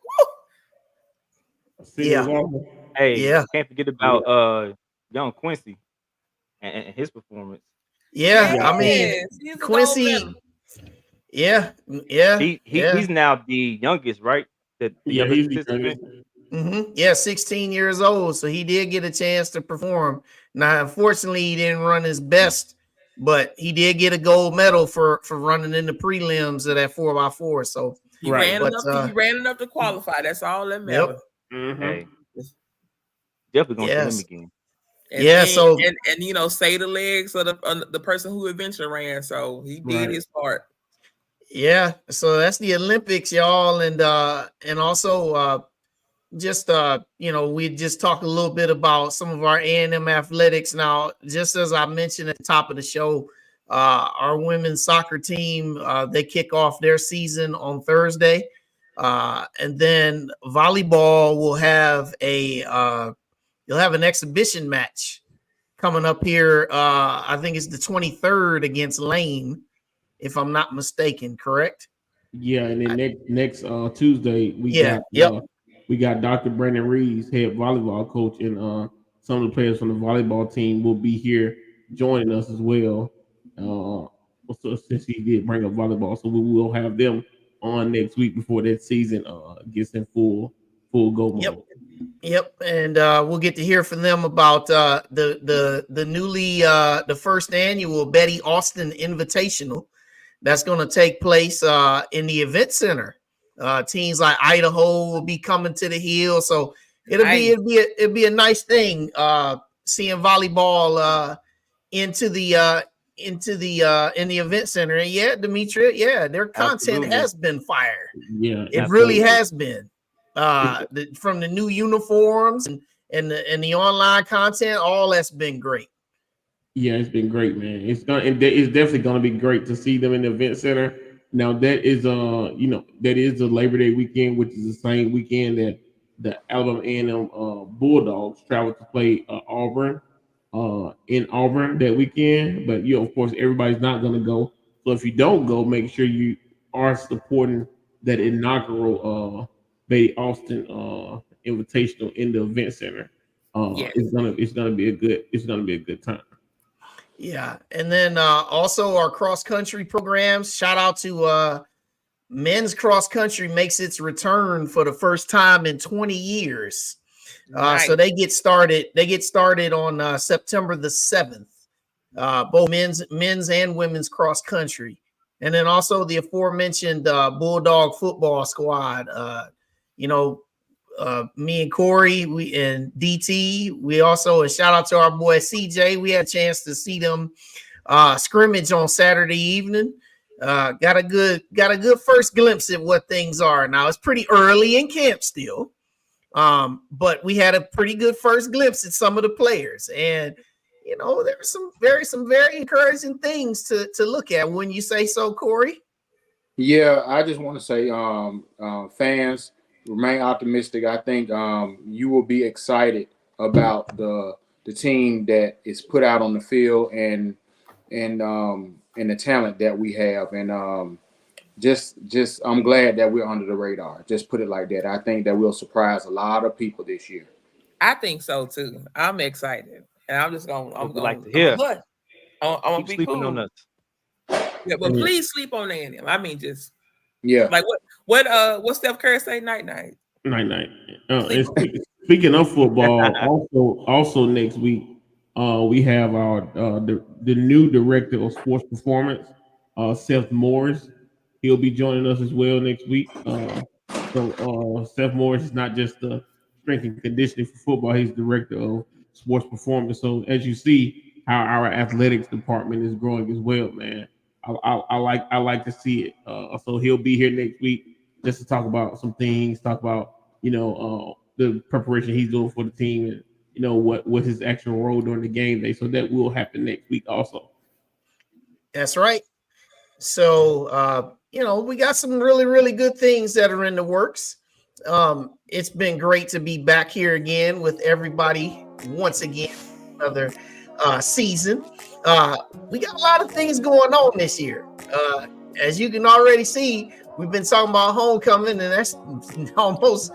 Woo! Hey, can't forget about young Quincy and his performance. I mean, Quincy. Yeah. He's now the youngest, right? He's the youngest. Mm-hmm. Yeah, 16 years old. So he did get a chance to perform. Now, unfortunately, he didn't run his best but he did get a gold medal for running in the prelims of that 4x4. So he ran enough to qualify. That's all that matters. Yep. Hey, definitely gonna see him again. And say the legs of the person who eventually ran. So he did his part. Yeah, so that's the Olympics, y'all, and also we just talk a little bit about some of our A&M athletics. Now, just as I mentioned at the top of the show, our women's soccer team, they kick off their season on Thursday, and then volleyball will have you'll have an exhibition match coming up here. I think it's the 23rd against Lane, if I'm not mistaken, correct? Yeah, and then next Tuesday we got Dr. Brandon Reeves, head volleyball coach, and some of the players from the volleyball team will be here joining us as well. So since he did bring up volleyball, so we will have them on next week before that season gets in full go mode. Yep, and we'll get to hear from them about the newly the first annual Betty Austin Invitational that's going to take place in the event center. Teams like Idaho will be coming to the hill, so it'll be a nice thing seeing volleyball in the event center. And yeah, Demetria, their content has been fire. Yeah, it really has been. From the new uniforms and the online content, all that's been great. Yeah, it's been great, man. It's definitely gonna be great to see them in the event center. Now that is the Labor Day weekend, which is the same weekend that the Alabama A&M Bulldogs travel to play Auburn in Auburn that weekend. But of course, everybody's not gonna go. So if you don't go, make sure you are supporting that inaugural Betty Austin Invitational in the event center. It's gonna be a good time. Yeah, and then also our cross country programs. Shout out to men's cross country makes its return for the first time in 20 years. Nice. So they get started. They get started on September the 7th. Both men's and women's cross country, and then also the aforementioned Bulldog football squad. Me and Corey, and DT, we also, a shout out to our boy CJ. We had a chance to see them scrimmage on Saturday evening. Got a good first glimpse at what things are. Now it's pretty early in camp still, but we had a pretty good first glimpse at some of the players, and there were some very encouraging things to look at. Wouldn't you say so, Corey? Yeah, I just want to say, fans, remain optimistic. I think you will be excited about the team that is put out on the field and the talent that we have. And just I'm glad that we're under the radar. Just put it like that. I think that we'll surprise a lot of people this year. I think so too. I'm excited, and I'm like to hear. I'm gonna be sleeping cool. on us. Yeah, but please sleep on A&M. I mean, just like what Steph Curry say? Night. Speaking of football, also next week we have our the new director of sports performance, Seth Morris. He'll be joining us as well next week. So Seth Morris is not just the strength and conditioning for football; he's director of sports performance. So as you see, how our athletics department is growing as well, man. I like to see it. So he'll be here next week just to talk about some things, talk about the preparation he's doing for the team, and what his actual role during the game day. So that will happen next week also. That's right. So we got some really, really good things that are in the works. It's been great to be back here again with everybody once again, another season. We got a lot of things going on this year. As you can already see, we've been talking about homecoming, and that's almost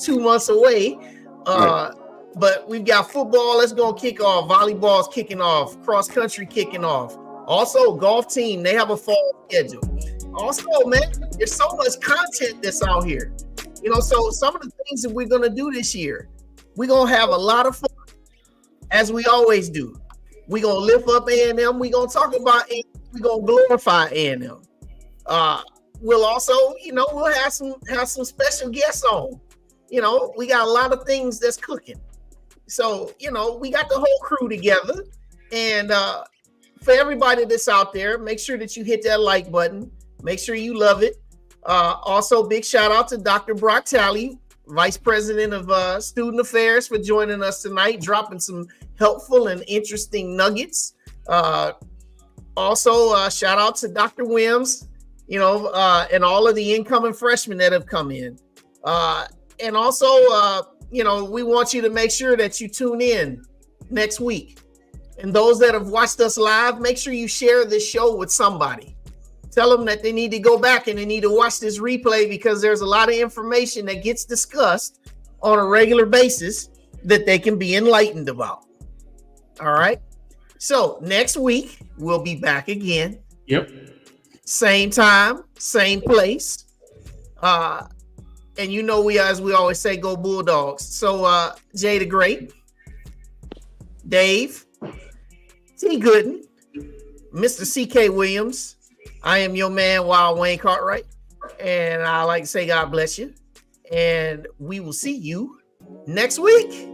2 months away. Right. But we've got football that's going to kick off, volleyball's kicking off, cross country kicking off. Also, golf team, they have a fall schedule. Also, man, there's so much content that's out here. So some of the things that we're going to do this year, we're going to have a lot of fun, as we always do. We're gonna lift up A&M. We're gonna talk about A&M. We're gonna glorify A&M. We'll also, we'll have some special guests on. We got a lot of things that's cooking. So, we got the whole crew together. And for everybody that's out there, make sure that you hit that like button. Make sure you love it. Also, big shout out to Dr. Braque Talley, Vice President of Student Affairs, for joining us tonight, dropping some helpful and interesting nuggets. Also, shout out to Dr. Wims, and all of the incoming freshmen that have come in. And also, we want you to make sure that you tune in next week. And those that have watched us live, make sure you share this show with somebody. Tell them that they need to go back and they need to watch this replay, because there's a lot of information that gets discussed on a regular basis that they can be enlightened about. All right. So next week, we'll be back again. Yep. Same time, same place. And as we always say, go Bulldogs. So Jay the Great, Dave, T. Gooden, Mr. C.K. Williams, I am your man, Wild Wayne Cartwright. And I like to say God bless you. And we will see you next week.